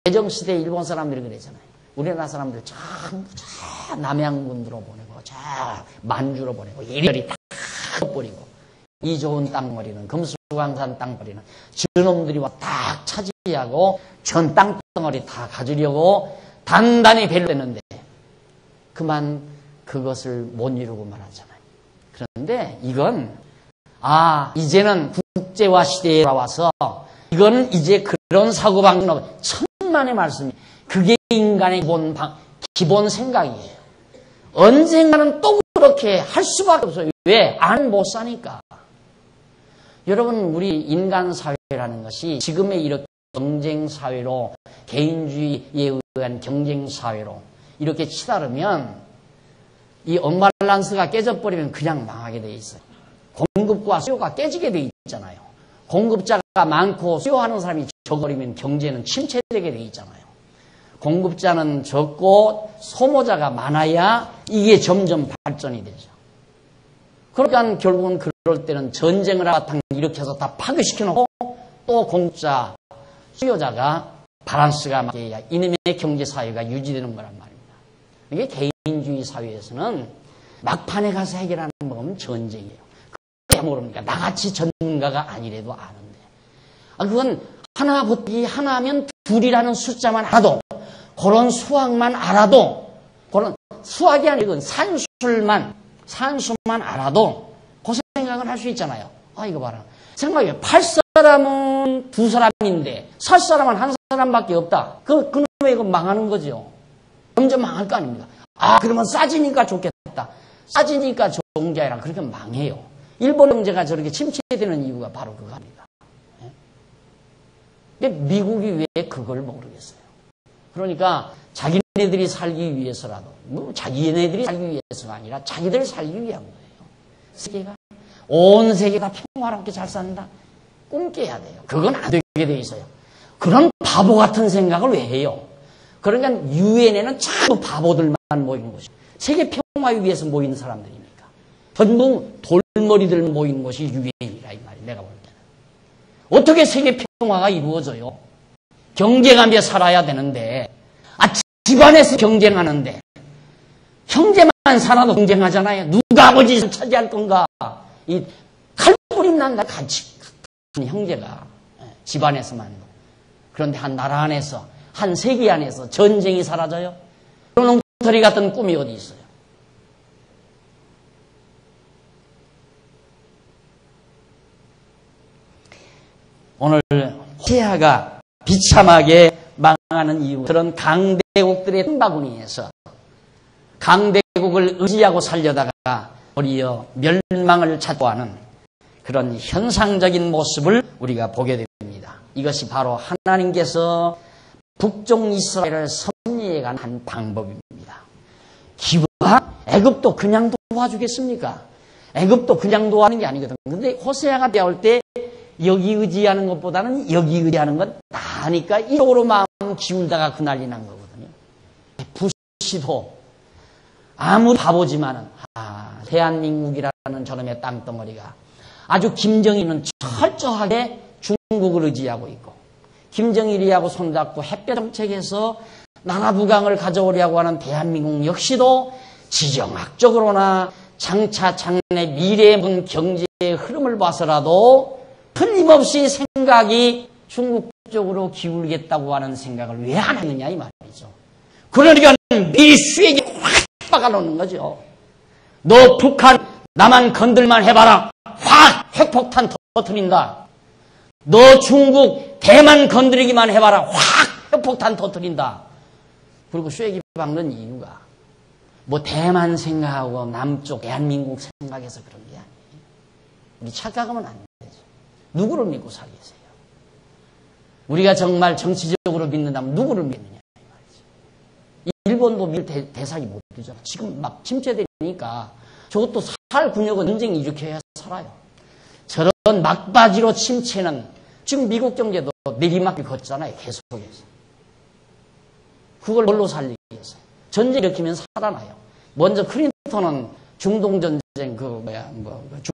외정시대 일본 사람들이 그랬잖아요. 우리나라 사람들 전부 다 남양군으로 보내고 자 만주로 보내고 이리저리 다 흩어버리고 이 좋은 땅머리는 금수강산 땅머리는 저놈들이 와 딱 차지하고 전 땅덩어리 다 가지려고 단단히 배려했는데 그만 그것을 못 이루고 말았잖아요. 그런데 이건 이제는 국제화 시대에 돌아와서 이건 이제 그런 사고방식은 없어요. 천만의 말씀이 그게 인간의 기본 생각이에요. 언젠가는 또 그렇게 할 수밖에 없어요. 왜? 안 못 사니까. 여러분 우리 인간 사회라는 것이 지금의 이렇게 경쟁 사회로 개인주의에 의한 경쟁 사회로 이렇게 치달으면 이 언밸런스가 깨져버리면 그냥 망하게 돼 있어요. 공급과 수요가 깨지게 돼 있잖아요. 공급자가 많고 수요하는 사람이 적어버리면 경제는 침체되게 돼 있잖아요. 공급자는 적고 소모자가 많아야 이게 점점 발전이 되죠. 그러니까 결국은 그럴 때는 전쟁을 바탕 일으켜서 다 파괴시켜놓고 또 공급자, 수요자가 바란스가 맞게 해야 이놈의 경제사회가 유지되는 거란 말입니다. 이게 개인주의 사회에서는 막판에 가서 해결하는 법은 전쟁이에요. 그게 모릅니까? 나같이 전문가가 아니래도 아는데. 그건 하나 곱하기 하나면 둘이라는 숫자만 알아도 그런 수학만 알아도 그런 수학이 아니고 산수만 알아도 그 생각을 할 수 있잖아요. 이거 봐라. 생각해. 팔 사람은 두 사람인데 살 사람은 한 사람밖에 없다. 그놈의 이거 망하는 거죠. 점점 망할 거 아닙니까? 그러면 싸지니까 좋겠다. 싸지니까 좋은 게 아니라 그렇게 망해요. 일본 경제가 저렇게 침체되는 이유가 바로 그겁니다. 근데 미국이 왜 그걸 모르겠어요. 그러니까 자기네들이 살기 위해서라도 자기네들이 살기 위해서가 아니라 자기들 살기 위한 거예요. 온 세계가 평화롭게 잘 산다. 꿈깨야 돼요. 그건 안 되게 돼 있어요. 그런 바보 같은 생각을 왜 해요? 그러니까 유엔에는 전부 바보들만 모인 곳이에요. 세계 평화를 위해서 모인 사람들이니까. 전부 돌머리들 모인 곳이 유엔이라 이 말이에요. 내가 볼 때는. 어떻게 세계 평화가 이루어져요? 경쟁하며 살아야 되는데 집안에서 경쟁하는데 형제만 살아도 경쟁하잖아요. 누가 아버지를 차지할 건가? 이 칼부림 난다 같이 형제가 집안에서만. 그런데 한 나라 안에서 한 세계 안에서 전쟁이 사라져요? 그런 엉터리 같은 꿈이 어디 있어요? 오늘 호세아가 비참하게 망하는 이유, 그런 강대국들의 틈바구니에서 강대국을 의지하고 살려다가 도리어 멸망을 찾고하는 그런 현상적인 모습을 우리가 보게 됩니다. 이것이 바로 하나님께서 북쪽 이스라엘을 섭리해간 한 방법입니다. 기와 애굽도 그냥 도와주겠습니까? 애굽도 그냥 도와주는 게 아니거든요. 그런데 호세아가 배울 때 여기 의지하는 것보다는 여기 의지하는 건 나으니까 이쪽으로 마음 기울다가 그 난리 난 거거든요. 부시도 아무리 바보지만은 대한민국이라는 저놈의 땅덩어리가 아주 김정일은 철저하게 중국을 의지하고 있고 김정일이하고 손잡고 햇볕 정책에서 나라 부강을 가져오려고 하는 대한민국 역시도 지정학적으로나 장차 장래 미래의 경제의 흐름을 봐서라도 틀림없이 생각이 중국 쪽으로 기울겠다고 하는 생각을 왜 안 하느냐 이 말이죠. 그러니까 미리 수액이 확 박아놓는 거죠. 너 북한 나만 건들만 해봐라. 확 핵폭탄 터뜨린다. 너 중국 대만 건드리기만 해봐라. 확 핵폭탄 터뜨린다. 그리고 쇠기 박는 이유가 뭐 대만 생각하고 남쪽 대한민국 생각해서 그런 게 아니에요. 우리 착각하면 안 되죠. 누구를 믿고 살겠어요? 우리가 정말 정치적으로 믿는다면 누구를 믿느냐 이 말이죠. 일본도 믿을 대상이 못 되잖아. 지금 막 침체되니까 저것도 살 군역은 전쟁 일으켜야 살아요. 저런 막바지로 침체는 지금 미국 경제도 내리막길 걷잖아요. 계속해서. 그걸 뭘로 살리겠어요? 전쟁 일으키면 살아나요. 먼저 클린턴은 중동전쟁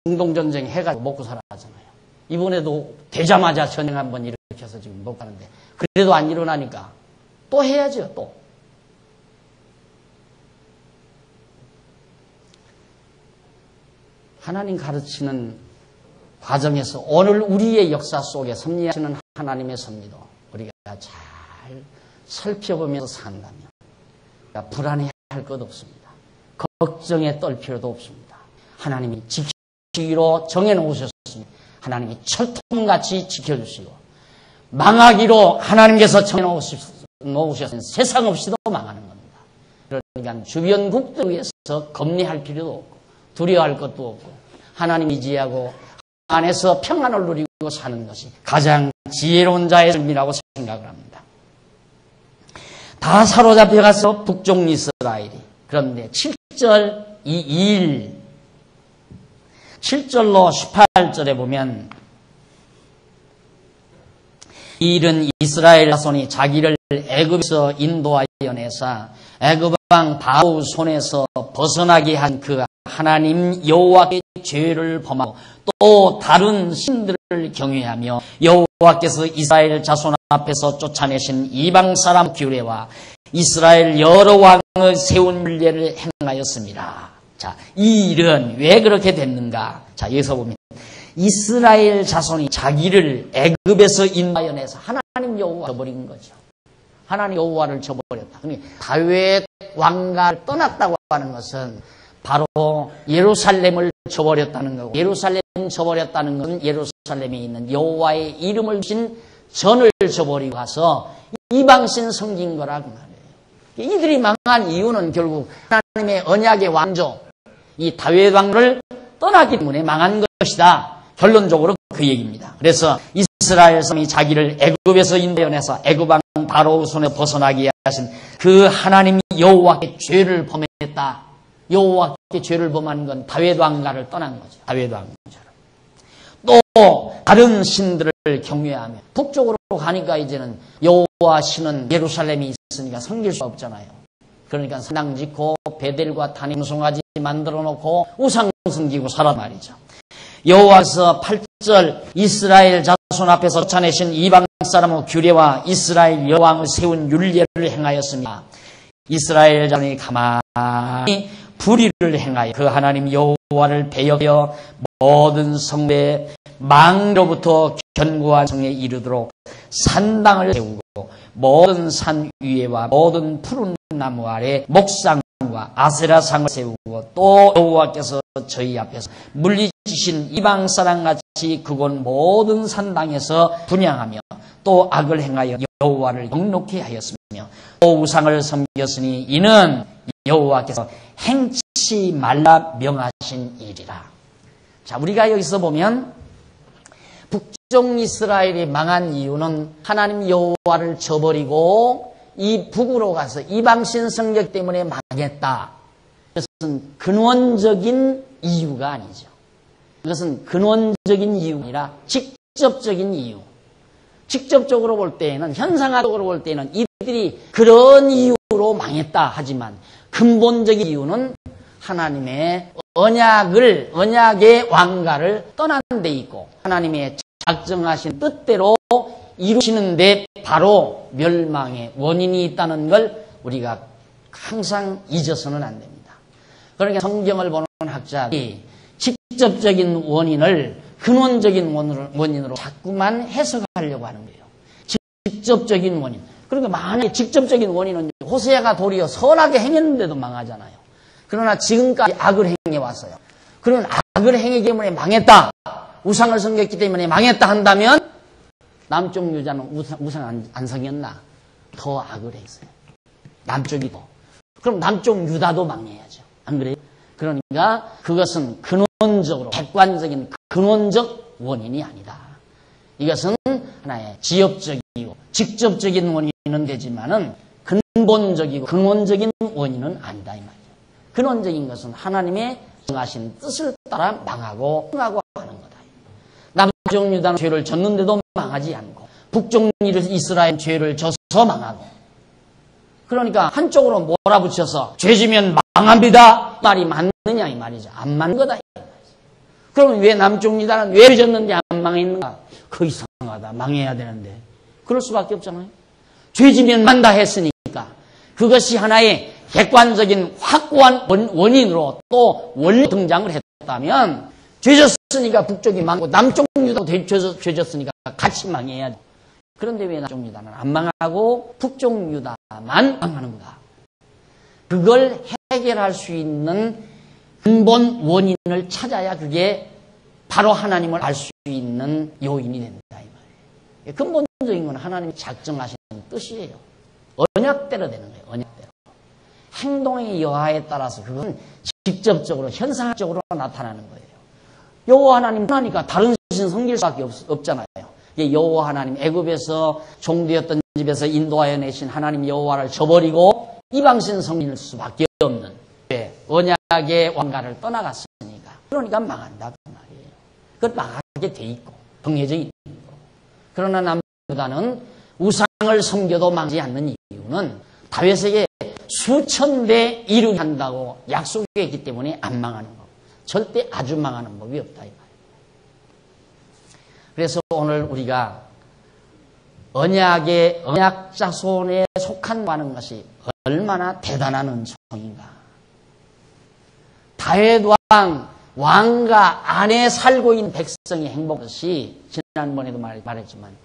중동전쟁 해가지고 먹고 살아잖아요. 이번에도 되자마자 전쟁 한번 일으켜서 지금 못 가는데 그래도 안 일어나니까 또 해야죠. 또. 하나님 가르치는 과정에서 오늘 우리의 역사 속에 섭리하시는 하나님의 섭리도 우리가 잘 살펴보면서 산다면 불안해할 것 없습니다. 걱정에 떨 필요도 없습니다. 하나님이 지키기로 정해놓으셨습니다. 하나님이 철통같이 지켜주시고 망하기로 하나님께서 정해놓으셨으니 세상 없이도 망하는 겁니다. 그러니까 주변국들 위해서 겁내할 필요도 없고 두려워할 것도 없고 하나님 의지하고 안에서 평안을 누리고 사는 것이 가장 지혜로운 자의 삶이라고 생각을 합니다. 다 사로잡혀가서 북쪽 이스라엘이 그런데 7절 7절로 18절에 보면 이 일은 이스라엘 자손이 자기를 애굽에서 인도하여 내사 애굽 왕 바로 손에서 벗어나게 한 그 하나님 여호와의 죄를 범하고 또 다른 신들을 경외하며 여호와께서 이스라엘 자손 앞에서 쫓아내신 이방 사람 규례와 이스라엘 여러 왕을 세운 율례를 행하였습니다. 자, 이 일은 왜 그렇게 됐는가? 자, 여기서 보면 이스라엘 자손이 자기를 애굽에서 인도하여 내서 하나님 여호와를 저버린 거죠. 하나님 여호와를 저버렸다. 그러니까 다윗 왕가를 떠났다고 하는 것은 바로 예루살렘을 저버렸다는 거고 예루살렘 저버렸다는 것은 예루살렘에 있는 여호와의 이름을 주신 전을 저버리고 가서 이방신 섬긴 거라고 말해요. 이들이 망한 이유는 결국 하나님의 언약의 왕조 이 다윗 왕을 떠났기 때문에 망한 것이다. 결론적으로 그 얘기입니다. 그래서 이스라엘 사람이 자기를 애굽에서 인도해내서 애굽 왕 바로 손에 벗어나게 하신 그 하나님 여호와께 죄를 범했다. 여호와께 죄를 범한 건 다윗 왕가를 떠난 거죠. 다윗 왕처럼. 또 다른 신들을 경외하며 북쪽으로 가니까 이제는 여호와 신은 예루살렘이 있으니까 섬길 수 없잖아요. 그러니까 산당 짓고 베델과 다닌 송아지 만들어 놓고 우상 섬기고 살아 말이죠. 여호와께서 8절 이스라엘 자손 앞에서 쫓아내신 이방 사람의 규례와 이스라엘 여왕을 세운 율례를 행하였습니다. 이스라엘 자손이 가만히 불의를 행하여 그 하나님 여호와를 배역하여 모든 성대 망로부터 견고한 성에 이르도록 산당을 세우고 모든 산 위에와 모든 푸른 나무 아래 목상과 아세라상을 세우고 또 여호와께서 저희 앞에서 물리치신 이방 사람같이 그곳 모든 산당에서 분향하며 또 악을 행하여 여호와를 욕록해 하였으며 또 우상을 섬겼으니 이는 여호와께서 행치 말라 명하신 일이라. 자, 우리가 여기서 보면 북쪽 이스라엘이 망한 이유는 하나님 여호와를 저버리고 이 북으로 가서 이방신 성격 때문에 망했다. 그것은 근원적인 이유가 아니죠. 그것은 근원적인 이유가 아니라 직접적인 이유. 직접적으로 볼 때에는 현상학적으로 볼 때에는 이들이 그런 이유로 망했다 하지만 근본적인 이유는 하나님의 언약의 왕가를 떠난 데 있고 하나님의 작정하신 뜻대로 이루시는데 바로 멸망의 원인이 있다는 걸 우리가 항상 잊어서는 안 됩니다. 그러니까 성경을 보는 학자들이 직접적인 원인을 근원적인 원인으로 자꾸만 해석하려고 하는 거예요. 직접적인 원인. 그러니까 만약에 직접적인 원인은 호세아가 도리어 선하게 행했는데도 망하잖아요. 그러나 지금까지 악을 행해왔어요. 그런 악을 행했기 때문에 망했다. 우상을 섬겼기 때문에 망했다 한다면 남쪽 유다는 우상 안 섬겼나? 더 악을 했어요. 남쪽이 더. 그럼 남쪽 유다도 망해야죠. 안 그래요? 그러니까 그것은 근원적으로 객관적인 근원적 원인이 아니다. 이것은 하나의 지엽적이고 직접적인 원인은 되지만은 근본적이고 근원적인 원인은 아니다 이 말이에요. 근원적인 것은 하나님의 정하신 뜻을 따라 망하고 하는 거다. 남쪽 유다는 죄를 졌는데도 망하지 않고 북쪽 이스라엘 죄를 져서 망하고, 그러니까 한쪽으로 몰아붙여서 죄지면 망합니다 말이 맞느냐 이 말이죠. 안 맞는 거다. 그러면 왜 남쪽 유다는 왜 졌는데 안 망했는가? 그 이상하다. 망해야 되는데. 그럴 수밖에 없잖아요. 죄지면 만다 했으니까 그것이 하나의 객관적인 확고한 원인으로 또 원래 등장을 했다면, 죄졌으니까 북쪽이 망하고 남쪽 유다도 죄졌으니까 같이 망해야 돼. 그런데 왜 남쪽 유다는 안 망하고 북쪽 유다만 망하는가? 그걸 해결할 수 있는 근본 원인을 찾아야 그게 바로 하나님을 알 수 있는 요인이 된다 이 말이에요. 근본적인 건 하나님이 작정하시는 뜻이에요. 언약대로 되는 거예요. 언약대로. 행동의 여하에 따라서 그건 직접적으로 현상적으로 나타나는 거예요. 여호와 하나님 하니까 다른 신 섬길 수밖에 없잖아요. 여호와 하나님, 애굽에서 종되었던 집에서 인도하여 내신 하나님 여호와를 저버리고 이방신 섬길 수밖에 없는, 왜? 언약의 왕가를 떠나갔으니까. 그러니까 망한다 그 말이에요. 그것 망하게 돼 있고 정해져 있는 거고. 그러나 남유다는 우상을 섬겨도 망하지 않는 이유는 다윗에게 수천 배 이루게 한다고 약속했기 때문에 안 망하는 거고, 절대 아주 망하는 법이 없다 이 말이에요. 그래서 오늘 우리가 언약 자손에 속한다는 것이 얼마나 대단한 은총인가. 다윗 왕가 안에 살고 있는 백성이 행복한 것이 지난번에도 말했지만,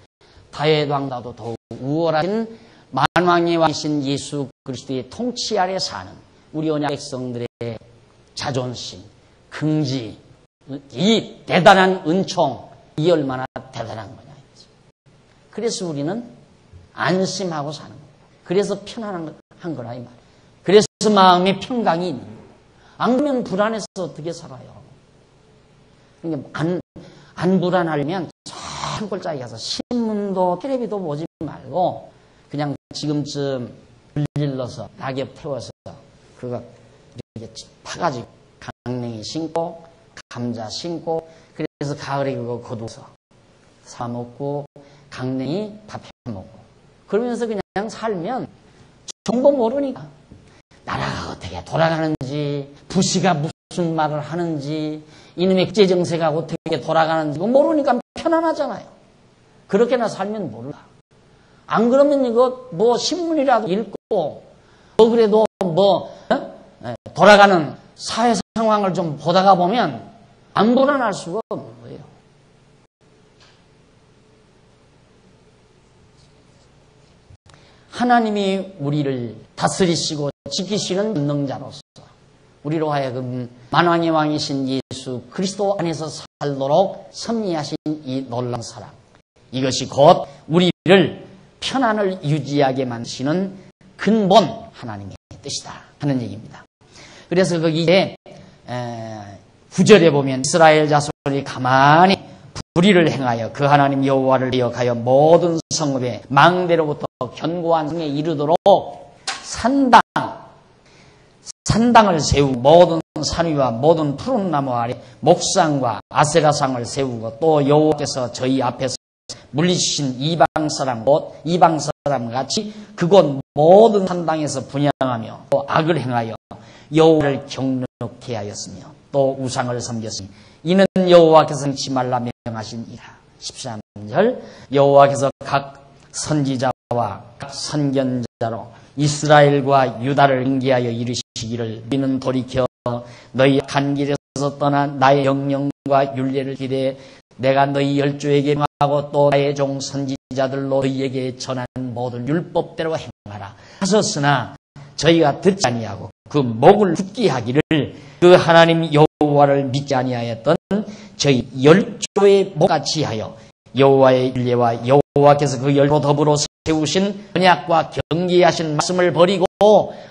다윗 왕보다도 더욱 우월하신 만왕의 왕이신 예수 그리스도의 통치 아래 사는 우리 언약 백성들의 자존심, 긍지, 이 대단한 은총, 이 얼마나 대단한 거냐. 그래서 우리는 안심하고 사는 거예요. 그래서 편안한 거라 이 말이에요. 그래서 마음에 평강이 있는 거예요. 안 그러면 불안해서 어떻게 살아요? 그러니까 안 불안하려면 저 골짜기 가서 신문도 텔레비도 보지 말고 그냥 지금쯤 불질러서 낙엽 태워서 그거 이렇게 파가지고 강냉이 심고 감자 심고, 그래서 가을에 그거 거두어서 사 먹고 강냉이 밥 해 먹고 그러면서 그냥 살면 정보 모르니까 나라가 어떻게 돌아가는지, 부시가 무슨 말을 하는지, 이놈의 국제정세가 어떻게 돌아가는지 모르니까 편안하잖아요. 그렇게나 살면 몰라. 안 그러면 이거 뭐 신문이라도 읽고 그래도 돌아가는 사회 상황을 좀 보다가 보면 안 불안할 수가 없는 거예요. 하나님이 우리를 다스리시고 지키시는 권능자로서 우리로 하여금 만왕의 왕이신 예수 그리스도 안에서 살도록 섭리하신 이 놀라운 사랑, 이것이 곧 우리를 편안을 유지하게 만드시는 근본 하나님의 뜻이다 하는 얘기입니다. 그래서 거기에 9절에 보면 이스라엘 자손이 가만히 불의를 행하여 그 하나님 여호와를 기억하여 모든 성읍에 망대로부터 견고한 성에 이르도록 산당을 세우고 모든 산 위와 모든 푸른 나무 아래 목상과 아세라상을 세우고, 또 여호와께서 저희 앞에서 물리치신 이방 사람 같이 그곳 모든 산당에서 분향하며 또 악을 행하여 여호와를 경력케 하였으며 또 우상을 섬겼으니 이는 여호와께서 행치 말라 명하시니라. 13절 여호와께서 각 선지자와 각 선견자로 이스라엘과 유다를 인계하여 이르시기를, 너희는 돌이켜 너희 간 길에서 떠나 나의 명령과 율례를 기대해 내가 너희 열조에게 명하고 또 나의 종 선지자들로 너희에게 전한 모든 율법대로 행하라 하셨으나 저희가 듣지 아니하고 그 목을 굳게 하기를 그 하나님 여호와를 믿지 아니하였던 저희 열조의 목같이 하여 여호와의 율례와 여호와께서 그 열로 더불어 세우신 언약과 경계하신 말씀을 버리고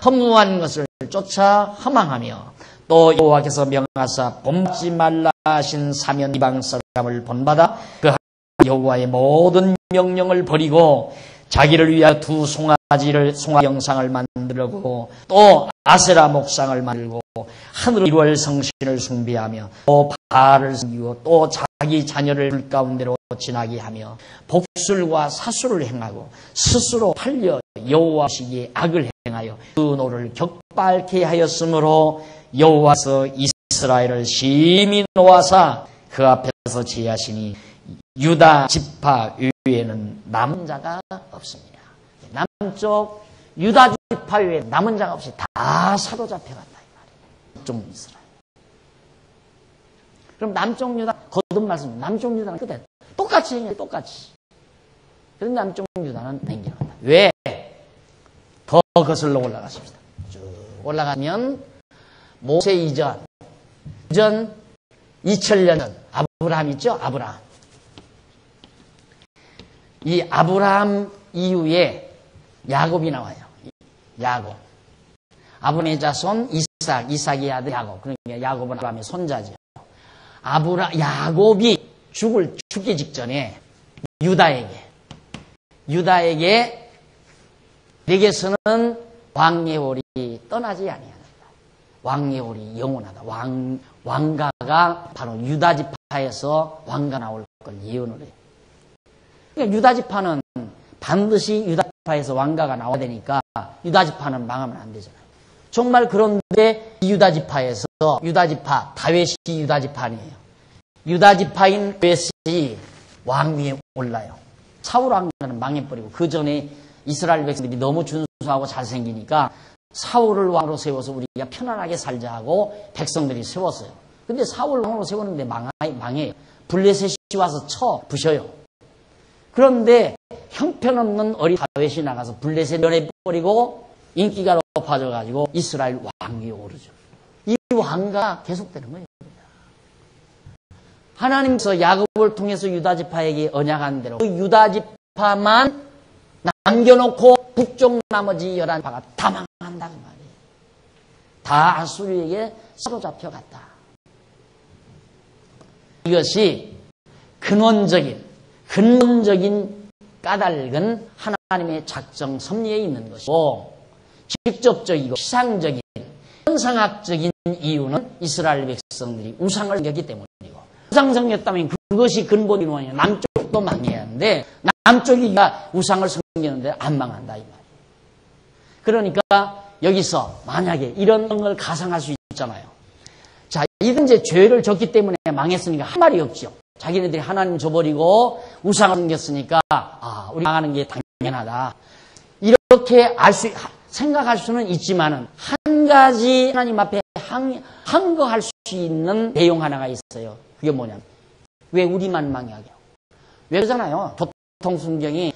허무한 것을 쫓아 허망하며 또 여호와께서 명하사 본받지 말라 하신 사면 이방 사람을 본받아 그 여호와의 모든 명령을 버리고 자기를 위하여 두 송아지 영상을 만들고 또 아세라 목상을 만들고 하늘 1월 성신을 숭배하며 또 바알을 섬기고 또 자기 자녀를 불 가운데로 지나게 하며 복술과 사술을 행하고 스스로 팔려 여호와시기에 악을 행하여 그 노를 격발케 하였으므로 여호와께서 이스라엘을 심히 노하사 그 앞에서 제하시니 유다 지파 외에는 남은 자가 없습니다. 남쪽 유다 지파 외에 남은 자가 없이 다 사로잡혀갔다 이 말이에요. 남쪽 이스라엘. 그럼 남쪽 유다 거듭 말씀 남쪽 유다는 그대로 똑같이 행해 똑같이. 그런데 남쪽 유다는 냉겨간다. 왜? 더 거슬러 올라가십시다. 쭉 올라가면 모세 이전 2000년 전 아브라함 있죠? 아브라함. 이 아브라함 이후에 야곱이 나와요. 야곱. 아브라함의 자손 이삭의 아들 야곱. 그러니까 야곱은 아브라함의 손자죠. 야곱이 죽기 직전에 유다에게 내게서는 왕예월이 떠나지 아니한다. 왕예월이 영원하다. 왕가가 바로 유다 지파에서 왕가 나올 걸 예언을 해요. 그러니까 유다 지파는 반드시 유다 지파에서 왕가가 나와야 되니까 유다 지파는 망하면 안 되잖아요. 정말 그런데 유다 지파에서 다윗이 유다 지파 아니에요. 유다 지파인 다윗이 왕위에 올라요. 사울 왕가는 망해버리고 그 전에 이스라엘 백성들이 너무 준수하고 잘생기니까 사울을 왕으로 세워서 우리가 편안하게 살자 하고 백성들이 세웠어요. 근데 사울 왕으로 세웠는데 망해요. 블레셋이 와서 부셔요. 그런데 형편없는 어린 다윗이 나가서 블레셋 면해버리고 인기가 높아져가지고 이스라엘 왕위에 오르죠. 이 왕가가 계속되는 거예요. 하나님께서 야곱을 통해서 유다지파에게 언약한 대로 그 유다지파만 남겨놓고 북쪽 나머지 11지파가 다 망한다는 말이에요. 다 아수르에게 사로잡혀갔다. 이것이 근원적인 까닭은 하나님의 작정 섭리에 있는 것이고 직접적이고 시상적인 현상학적인 이유는 이스라엘 백성들이 우상을 섬겼기 때문이고 우상 섬겼다면 그것이 근본이 원이에요. 남쪽도 망해야 하는데 남쪽이 우상을 섬겼는데 안 망한다 이 말이에요. 그러니까 여기서 만약에 이런 걸 가상할 수 있잖아요. 자, 이건 이제 죄를 졌기 때문에 망했으니까 한 말이 없죠. 자기네들이 하나님 저버리고 우상을 섬겼으니까 우리 망하는 게 당연하다. 이렇게 생각할 수는 있지만은 한 가지 하나님 앞에 항거할 수 있는 내용 하나가 있어요. 그게 뭐냐면 왜 우리만 망하게 하고? 왜 그러잖아요. 교통순경이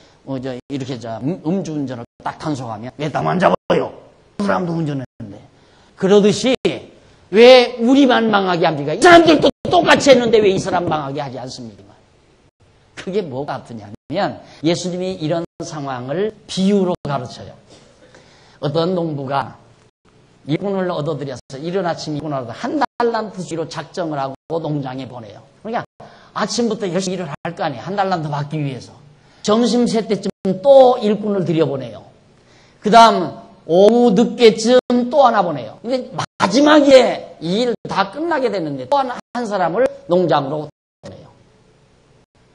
이렇게 음주운전을 딱 단속하면 왜 나만 잡아요? 그 사람도 운전했는데 그러듯이 왜 우리만 망하게 합니까? 이 사람들도 똑같이 했는데 왜 이 사람 망하게 하지 않습니까? 그게 뭐가 아프냐면 예수님이 이런 상황을 비유로 가르쳐요. 어떤 농부가 일꾼을 얻어들여서 이른 아침 일꾼을 얻어 한 달란트 주기로 작정을 하고 농장에 보내요. 그러니까 아침부터 열심히 일을 할 거 아니에요. 한 달란트 받기 위해서. 점심 새 때쯤 또 일꾼을 들여보내요. 그 다음 오후 늦게쯤 또 하나 보내요. 근데 마지막에 이 일 다 끝나게 됐는데 또 한 사람을 농장으로 보내요.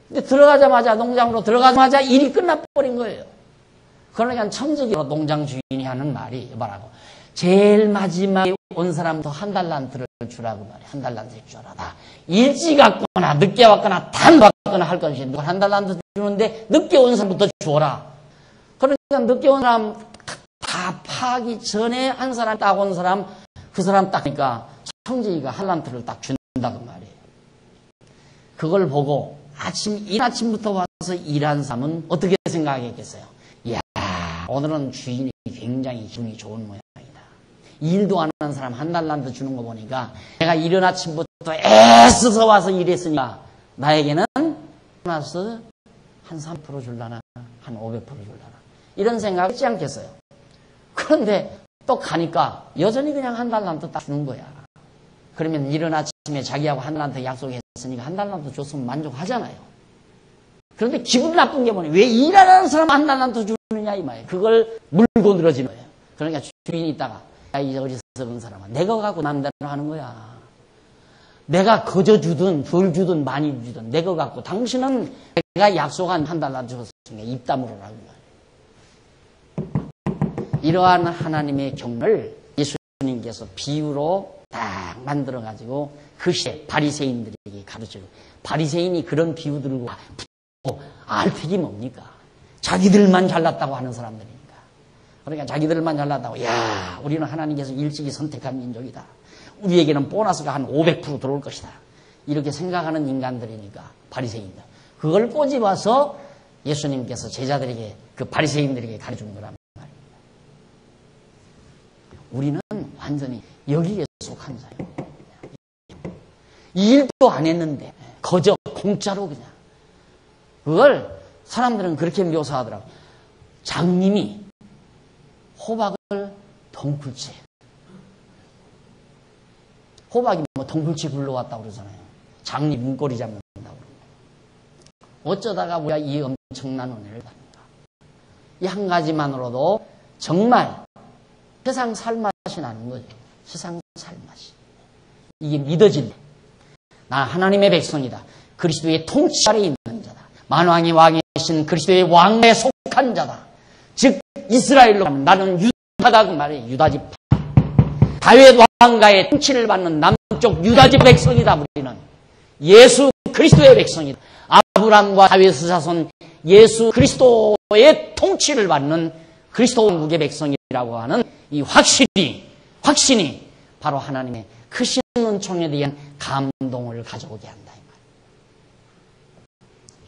근데 농장으로 들어가자마자 일이 끝나버린 거예요. 그러니까 천적으로 농장 주인이 하는 말이 뭐라고? 제일 마지막에 온 사람도 한 달란트를 주라고 말해. 한 달란트를 주라. 일찍 왔거나 늦게 왔거나 단 왔거나 할 것이 누가 한 달란트 주는데 늦게 온 사람부터 주어라. 그러니까 늦게 온 사람 다 파기 전에 한 사람 딱 온 사람 그 사람 딱니까 청지기가 한 달란트를 딱 준다고 말이에요. 그걸 보고 아침부터 와서 일한 사람은 어떻게 생각했겠어요? 이야, 오늘은 주인이 굉장히 기분이 좋은 모양이다. 일도 안 하는 사람 한 달란트 주는 거 보니까 내가 이른 아침부터 애써서 와서 일했으니까 나에게는 보너스 한 3% 줄라나, 한 500% 줄라나. 이런 생각 했지 않겠어요? 그런데 또 가니까 여전히 그냥 한 달란트 딱 주는 거야. 그러면 이른 아침에 자기하고 한 달란트 약속했으니까 한 달란트 줬으면 만족하잖아요. 그런데 기분 나쁜 게 뭐냐. 왜 일하는 사람 한 달란트 주느냐 이 말이에요. 그걸 물고 늘어지는 거예요. 그러니까 주인이 있다가 야, 이 어리석은 사람아, 내가 갖고 남대로 하는 거야. 내가 거저 주든 덜 주든 많이 주든 내가 갖고 당신은 내가 약속한 한 달란트 줬으니까 입 다물어라고. 이러한 하나님의 경을 예수님께서 비유로 딱 만들어가지고 그 시대 바리새인들에게 가르쳐요. 바리새인이 그런 비유 들고 알택이 뭡니까? 자기들만 잘났다고 하는 사람들이니까. 그러니까 자기들만 잘났다고, 야, 우리는 하나님께서 일찍이 선택한 민족이다. 우리에게는 보너스가 한 500% 들어올 것이다. 이렇게 생각하는 인간들이니까 바리새인들. 그걸 꼬집어서 예수님께서 제자들에게, 그 바리새인들에게 가르쳐준 거란 말입니다. 우리는 완전히 여기에 속한 자예요. 이 일도 안 했는데 거저 공짜로 그냥. 그걸 사람들은 그렇게 묘사하더라고요. 장님이 호박을 덩굴채. 호박이 뭐 덩굴채 굴러왔다고 그러잖아요. 장님 문고리 잡는다고 그러고. 어쩌다가 우리가 이 엄청난 은혜를 받는가. 이 한 가지만으로도 정말 세상 살맛이 나는 거죠. 세상 살맛이. 이게 믿어진다. 나 하나님의 백성이다. 그리스도의 통치 아래 있는 자다. 만왕의 왕이신 그리스도의 왕에 속한 자다. 즉 이스라엘로 가면 나는 유다다 그 말이에요. 유다지파. 다윗 왕가의 통치를 받는 남쪽 유다지 백성이다. 우리는 예수 그리스도의 백성이다. 아브람과 다윗의 자손 예수 그리스도의 통치를 받는 그리스도 왕국의 백성이라고 하는 이 확신이 바로 하나님의 크신 은총에 대한 감동을 가져오게 한다.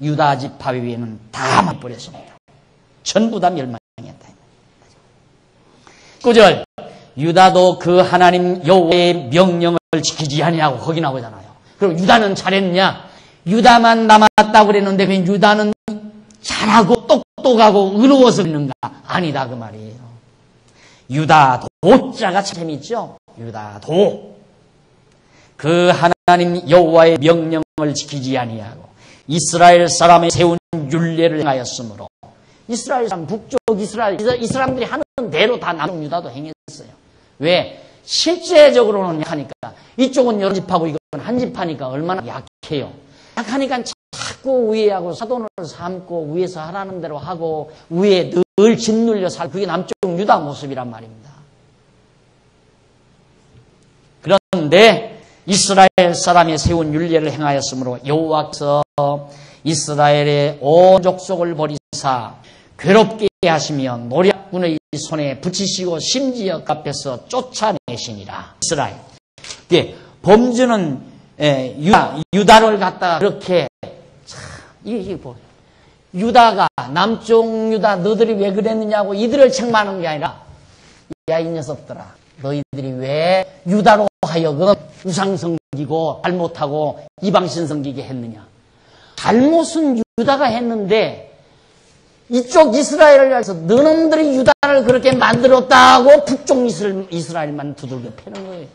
유다 지파 위에는 다 맞버렸습니다. 전부 다 멸망했다. 9절 유다도 그 하나님 여호와의 명령을 지키지 아니하고 거기 나오잖아요. 그럼 유다는 잘했냐? 유다만 남았다고 그랬는데 왜 유다는 잘하고 똑똑하고 의로워서 그런가? 아니다 그 말이에요. 유다도자가 참 재밌죠? 유다도 그 하나님 여호와의 명령을 지키지 아니하고 이스라엘 사람의 세운 율례를 행하였으므로 이스라엘 사람 북쪽 이스라엘 이 사람들이 하는 대로 다 남쪽 유다도 행했어요. 왜? 실제적으로는 하니까 이쪽은 여러 집하고 이건 한 집하니까 얼마나 약해요. 약하니까 자꾸 위에하고 사돈을 삼고 위에서 하라는 대로 하고 위에 늘 짓눌려 살고 그게 남쪽 유다 모습이란 말입니다. 그런데 이스라엘 사람이 세운 율례를 행하였으므로 여호와께서 이스라엘의 온 족속을 버리사 괴롭게 하시며 노략군의 손에 붙이시고 심지어 앞에서 쫓아내시니라. 이스라엘. 범주는 유다를 갖다가 그렇게 이게 뭐 유다가 남쪽 유다 너희들이 왜 그랬느냐고 이들을 책망하는 게 아니라 야 이 녀석들아 너희들이 왜 유다로 하여금 우상 섬기고 잘못하고 이방신 섬기게 했느냐. 잘못은 유다가 했는데 이쪽 이스라엘을 위해서 너놈들이 유다를 그렇게 만들었다고 북쪽 이스라엘만 두들겨 패는 거예요.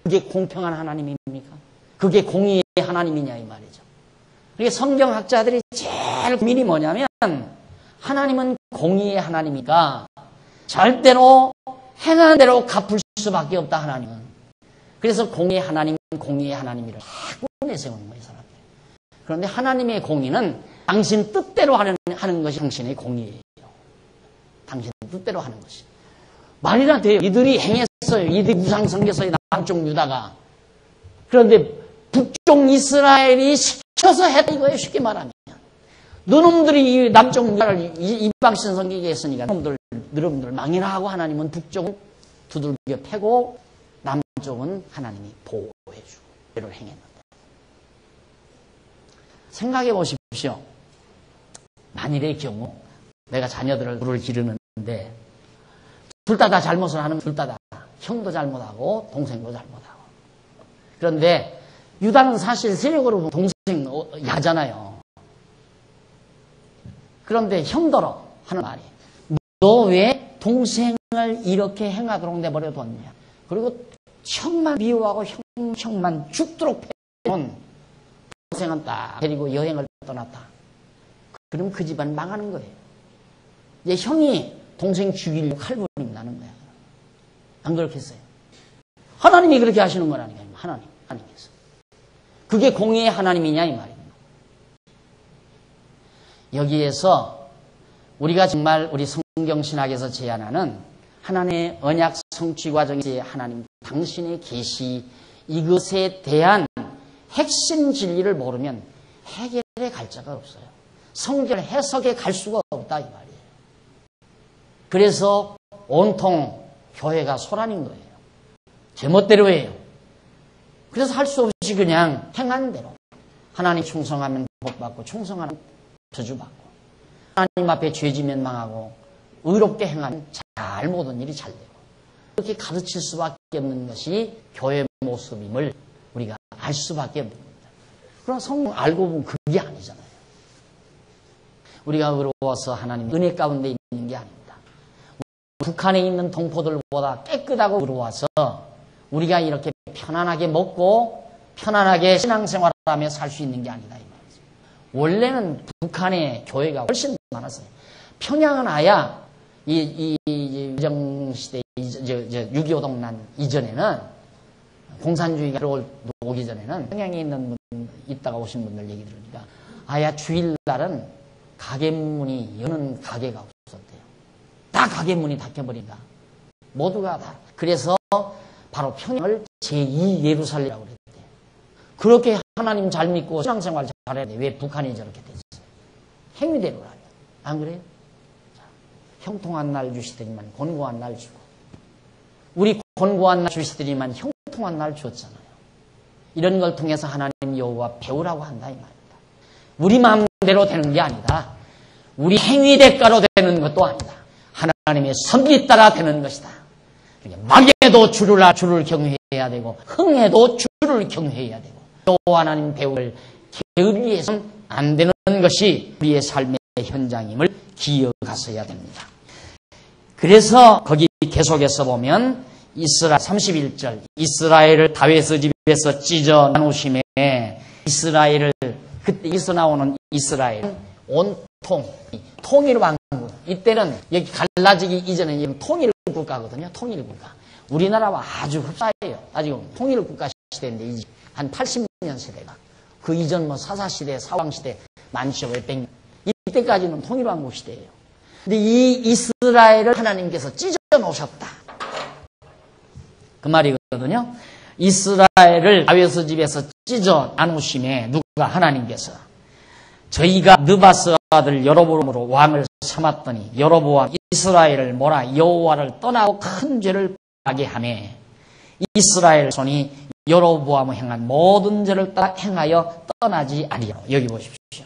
그게 공평한 하나님입니까? 그게 공의의 하나님이냐 이 말이죠. 그게 성경학자들이 제일 고민이 뭐냐면 하나님은 공의의 하나님이니까 절대로 행한 대로 갚을 수밖에 없다 하나님은. 그래서 공의의 하나님이를 자꾸 내세우는 거예요 사람들이. 그런데 하나님의 공의는 당신 뜻대로 하는 것이 당신의 공의예요. 당신 뜻대로 하는 것이. 말이나 돼요. 이들이 행했어요. 이들이 우상 섬겼어요. 남쪽 유다가. 그런데 북쪽 이스라엘이 시켜서 했다 이거예요. 쉽게 말하면. 너놈들이 이 남쪽 유다를 이방신 섬기게 했으니까 너놈들 망이나 하고 하나님은 북쪽은 두들겨 패고 남쪽은 하나님이 보호해주고 그대로 행했는데. 생각해 보십시오. 만일의 경우 내가 자녀들을 불을 기르는데 둘 다 잘못을 하는 둘 다 형도 잘못하고 동생도 잘못하고. 그런데 유다는 사실 세력으로 동생 야잖아요. 그런데 형더러 하는 말이 너 왜 동생을 이렇게 행하도록 내버려뒀냐. 그리고 형만 미워하고 형만 죽도록 패는 동생은 딱 데리고 여행을 떠났다. 그럼 그 집안 망하는 거예요. 이제 형이 동생 죽이려고 칼부림이 나는 거야. 안 그렇겠어요? 하나님이 그렇게 하시는 거라니까요. 하나님께서. 그게 공의의 하나님이냐 이 말입니다. 여기에서 우리가 정말 우리 성경신학에서 제안하는 하나님의 언약 성취 과정에서 하나님 당신의 계시 이것에 대한 핵심 진리를 모르면 해결에 갈 자가 없어요. 성경 해석에 갈 수가 없다 이 말이에요. 그래서 온통 교회가 소란인 거예요. 제멋대로 해요. 그래서 할 수 없이 그냥 행한 대로 하나님 충성하면 복받고 충성하면 저주받고 하나님 앞에 죄지면 망하고 의롭게 행하면 잘 모든 일이 잘 되고 그렇게 가르칠 수밖에 없는 것이 교회의 모습임을 우리가 알 수밖에 없는 겁니다. 그럼 성경 알고 보면 그게 아니잖아요. 우리가 의로워서 하나님 은혜 가운데 있는 게 아닙니다. 북한에 있는 동포들보다 깨끗하고 의로워서 우리가 이렇게 편안하게 먹고 편안하게 신앙생활하며 살 수 있는 게 아니다 이 말이죠. 원래는 북한의 교회가 훨씬 많았어요. 평양은 아야 이 유정시대 6.25 동란 이전에는 공산주의가 들어오기 전에는 평양에 있는 분 있다가 오신 분들 얘기 들으니까 아야 주일날은 가게 문이 여는 가게가 없었대요. 다 가게 문이 닫혀버린다. 모두가 다. 그래서 바로 평양을 제2 예루살렘이라고 그랬대요. 그렇게 하나님 잘 믿고 신앙생활 잘해야 돼. 왜 북한이 저렇게 됐어요? 행위대로라면. 안 그래요? 자, 형통한 날 주시더니만 곤고한 날 주고. 우리 곤고한 날 주시더니만 형통한 날 줬잖아요. 이런 걸 통해서 하나님 여호와 배우라고 한다 이 말입니다. 우리 마음대로 되는 게 아니다. 우리 행위 대가로 되는 것도 아니다. 하나님의 섭리 따라 되는 것이다. 막에도 주를 경외해야 되고 흥에도 주를 경외해야 되고 또 하나님 배우를 게을리해서는 안 되는 것이 우리의 삶의 현장임을 기억하셔야 됩니다. 그래서 거기 계속해서 보면 이스라엘 31절 이스라엘을 다윗의 집에서 찢어 나누심에 이스라엘을 그때 있어 나오는 이스라엘 온통 통일 왕국 이때는 여기 갈라지기 이전에 통일 국가거든요. 통일 국가. 우리나라와 아주 흡사해요. 아직 통일 국가 시대인데 한 80년 세대가 그 이전 뭐 사사시대, 사왕시대 많죠. 500년. 이때까지는 통일 왕국 시대예요. 근데 이 이스라엘을 하나님께서 찢어 놓으셨다. 그 말이거든요. 이스라엘을 다윗의 집에서 찢어 나누심에 누가 하나님께서 저희가 느바스 아들 여로보암으로 왕을 삼았더니 여로보암 이스라엘을 몰아 여호와를 떠나고 큰 죄를 하게 하매 이스라엘 손이 여로보암을 행한 모든 죄를 따라 행하여 떠나지 아니하라. 여기 보십시오.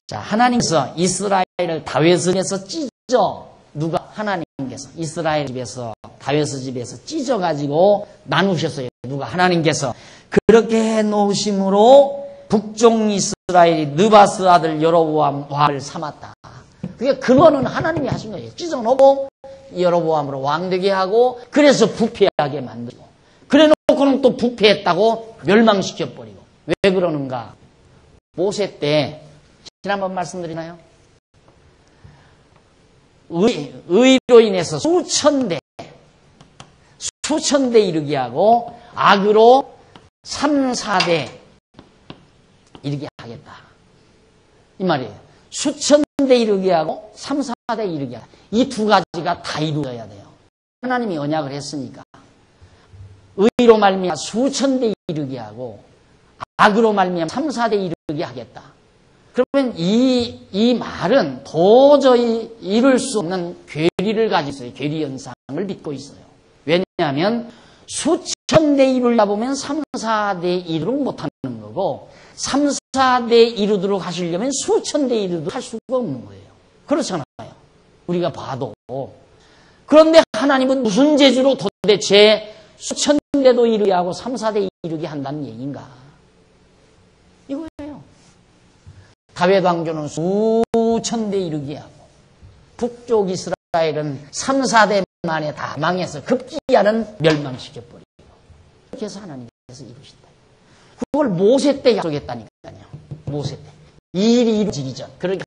자, 하나님께서 이스라엘을 다윗의 집에서 찢어 누가 하나님께서 이스라엘 집에서 다윗의 집에서 찢어가지고 나누셨어요. 누가 하나님께서 그렇게 해놓으심으로 북쪽 이스라엘이 느바스 아들 여로보암 왕을 삼았다. 그게 근원은 하나님이 하신 거예요. 찢어놓고 여로보암으로 왕되게 하고 그래서 부패하게 만들고 그래놓고는 또 부패했다고 멸망시켜버리고 왜 그러는가? 모세 때 지난번 말씀드리나요? 의로 인해서 수천 대 이르게 하고 악으로 3, 4대 이르게 하겠다. 이 말이에요. 수천 대 이르게 하고 3, 4대 이르게 하겠다. 이 두 가지가 다 이루어져야 돼요. 하나님이 언약을 했으니까. 의로 말미암아 수천 대 이르게 하고 악으로 말미암아 3, 4대 이르게 하겠다. 그러면 이 말은 도저히 이룰 수 없는 괴리를 가지고 있어요. 괴리 현상을 믿고 있어요. 왜냐하면 수천 대 이루려다 보면 3, 4대 이루도록 못하는 거고 3, 4대 이루도록 하시려면 수천 대 이루도록 할 수가 없는 거예요. 그렇잖아요. 우리가 봐도. 그런데 하나님은 무슨 재주로 도대체 수천 대도 이루게 하고 3, 4대 이루게 한다는 얘기인가? 이거예요. 다윗 왕조는 수천 대 이르게 하고 북쪽 이스라엘은 3, 4대 만에 다 망해서 급기야는 멸망시켜버리고 그렇게 해서 하나님께서 이루신다. 그걸 모세 때 약속했다니까요. 모세 때. 이 일이 이루어지기 전. 그러니까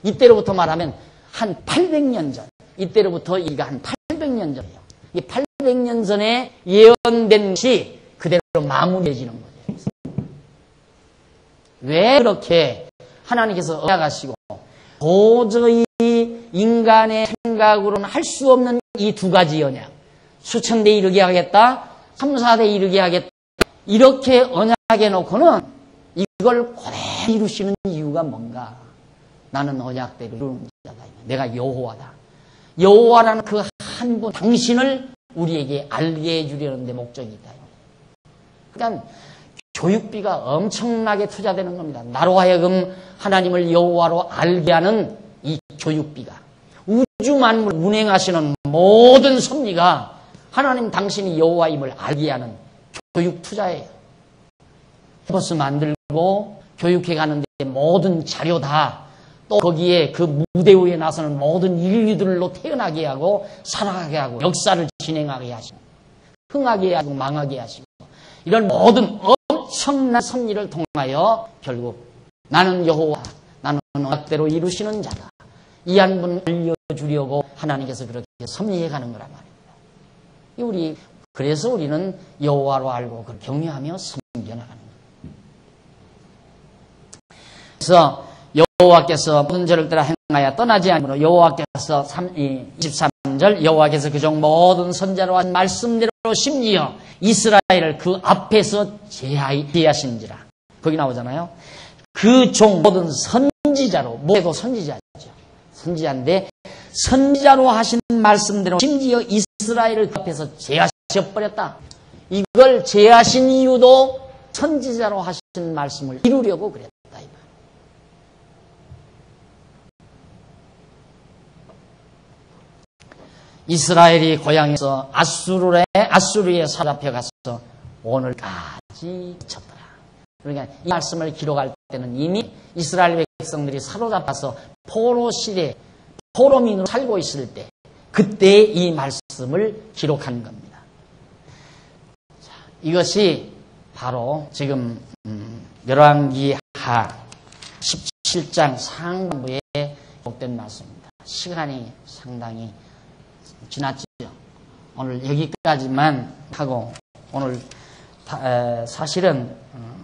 이때로부터 말하면 한 800년 전. 이때로부터 이가 한 800년 전이에요. 이 800년 전에 예언된 것이 그대로 마무리해지는 거예요. 왜 그렇게 하나님께서 언약하시고 도저히 인간의 생각으로는 할 수 없는 이 두 가지 언약. 수천 대 이르게 하겠다. 3, 4대 이르게 하겠다. 이렇게 언약해 놓고는 이걸 고대로 이루시는 이유가 뭔가? 나는 언약대로 이루는 자다. 내가 여호와다. 여호와라는 그 한 분, 당신을 우리에게 알게 해주려는 데 목적이 있다. 그러니까 교육비가 엄청나게 투자되는 겁니다. 나로 하여금 하나님을 여호와로 알게 하는 이 교육비가. 우주 만물 운행하시는 모든 섭리가 하나님 당신이 여호와임을 알게 하는 교육 투자예요. 버스 만들고 교육해 가는데 모든 자료 다 또 거기에 그 무대 위에 나서는 모든 인류들로 태어나게 하고 살아가게 하고 역사를 진행하게 하시고 흥하게 하고 망하게 하시고 이런 모든 엄청난 섭리를 통하여 결국 나는 여호와, 나는 언약대로 이루시는 자다. 이 한 분을 알려주려고 하나님께서 그렇게 섭리해 가는 거란 말입니다. 그래서 우리는 여호와로 알고 그걸 경외하며 섬겨나가는 거예요. 그래서 여호와께서 모든 죄를 따라 행하여 떠나지 않으므로 여호와께서 23절 여호와께서 그종 모든 선자로 한 말씀대로 심지어 이스라엘을 그 앞에서 제하신지라. 거기 나오잖아요. 그 종 모든 선지자로, 모세도 선지자죠. 선지자인데 선지자로 하신 말씀대로 심지어 이스라엘을 그 앞에서 제하셔버렸다. 이걸 제하신 이유도 선지자로 하신 말씀을 이루려고 그랬다. 이스라엘이 고향에서 아수르에 사로잡혀가서 오늘까지 쳤더라. 그러니까 이 말씀을 기록할 때는 이미 이스라엘 백성들이 사로잡아서 포로 시대, 포로민으로 살고 있을 때 그때 이 말씀을 기록한 겁니다. 자, 이것이 바로 지금 열왕기하 17장 상반부에 기록된 말씀입니다. 시간이 상당히 지났죠. 오늘 여기까지만 하고 오늘 사실은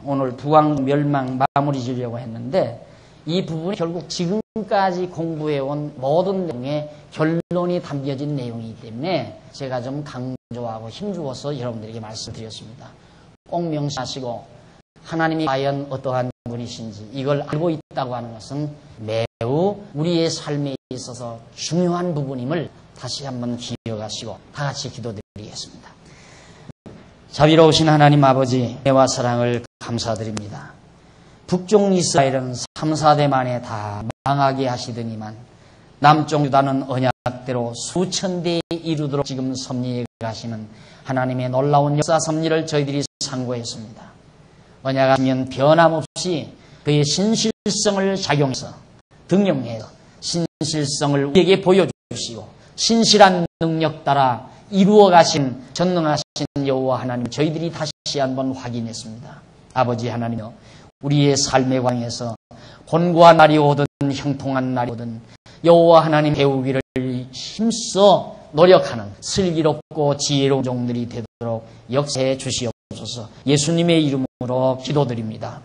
오늘 부왕 멸망 마무리 지으려고 했는데 이 부분이 결국 지금까지 공부해온 모든 내용의 결론이 담겨진 내용이기 때문에 제가 좀 강조하고 힘주어서 여러분들에게 말씀드렸습니다. 꼭 명심하시고 하나님이 과연 어떠한 분이신지 이걸 알고 있다고 하는 것은 매우 우리의 삶에 있어서 중요한 부분임을 다시 한번 기억하시고 다 같이 기도드리겠습니다. 자비로우신 하나님 아버지, 은혜와 사랑을 감사드립니다. 북쪽 이스라엘은 3, 4대 만에 다 망하게 하시더니만 남쪽 유다는 언약대로 수천 대에 이르도록 지금 섭리해 가시는 하나님의 놀라운 역사 섭리를 저희들이 상고했습니다. 언약하시면 변함없이 그의 신실성을 작용해서 등용해서 신실성을 우리에게 보여주시고 신실한 능력 따라 이루어 가신 전능하신 여호와 하나님 저희들이 다시 한번 확인했습니다. 아버지 하나님여 우리의 삶의 광에서 곤고한 날이 오든 형통한 날이 오든 여호와 하나님 배우기를 힘써 노력하는 슬기롭고 지혜로운 종들이 되도록 역사해 주시옵소서. 예수님의 이름으로 기도드립니다.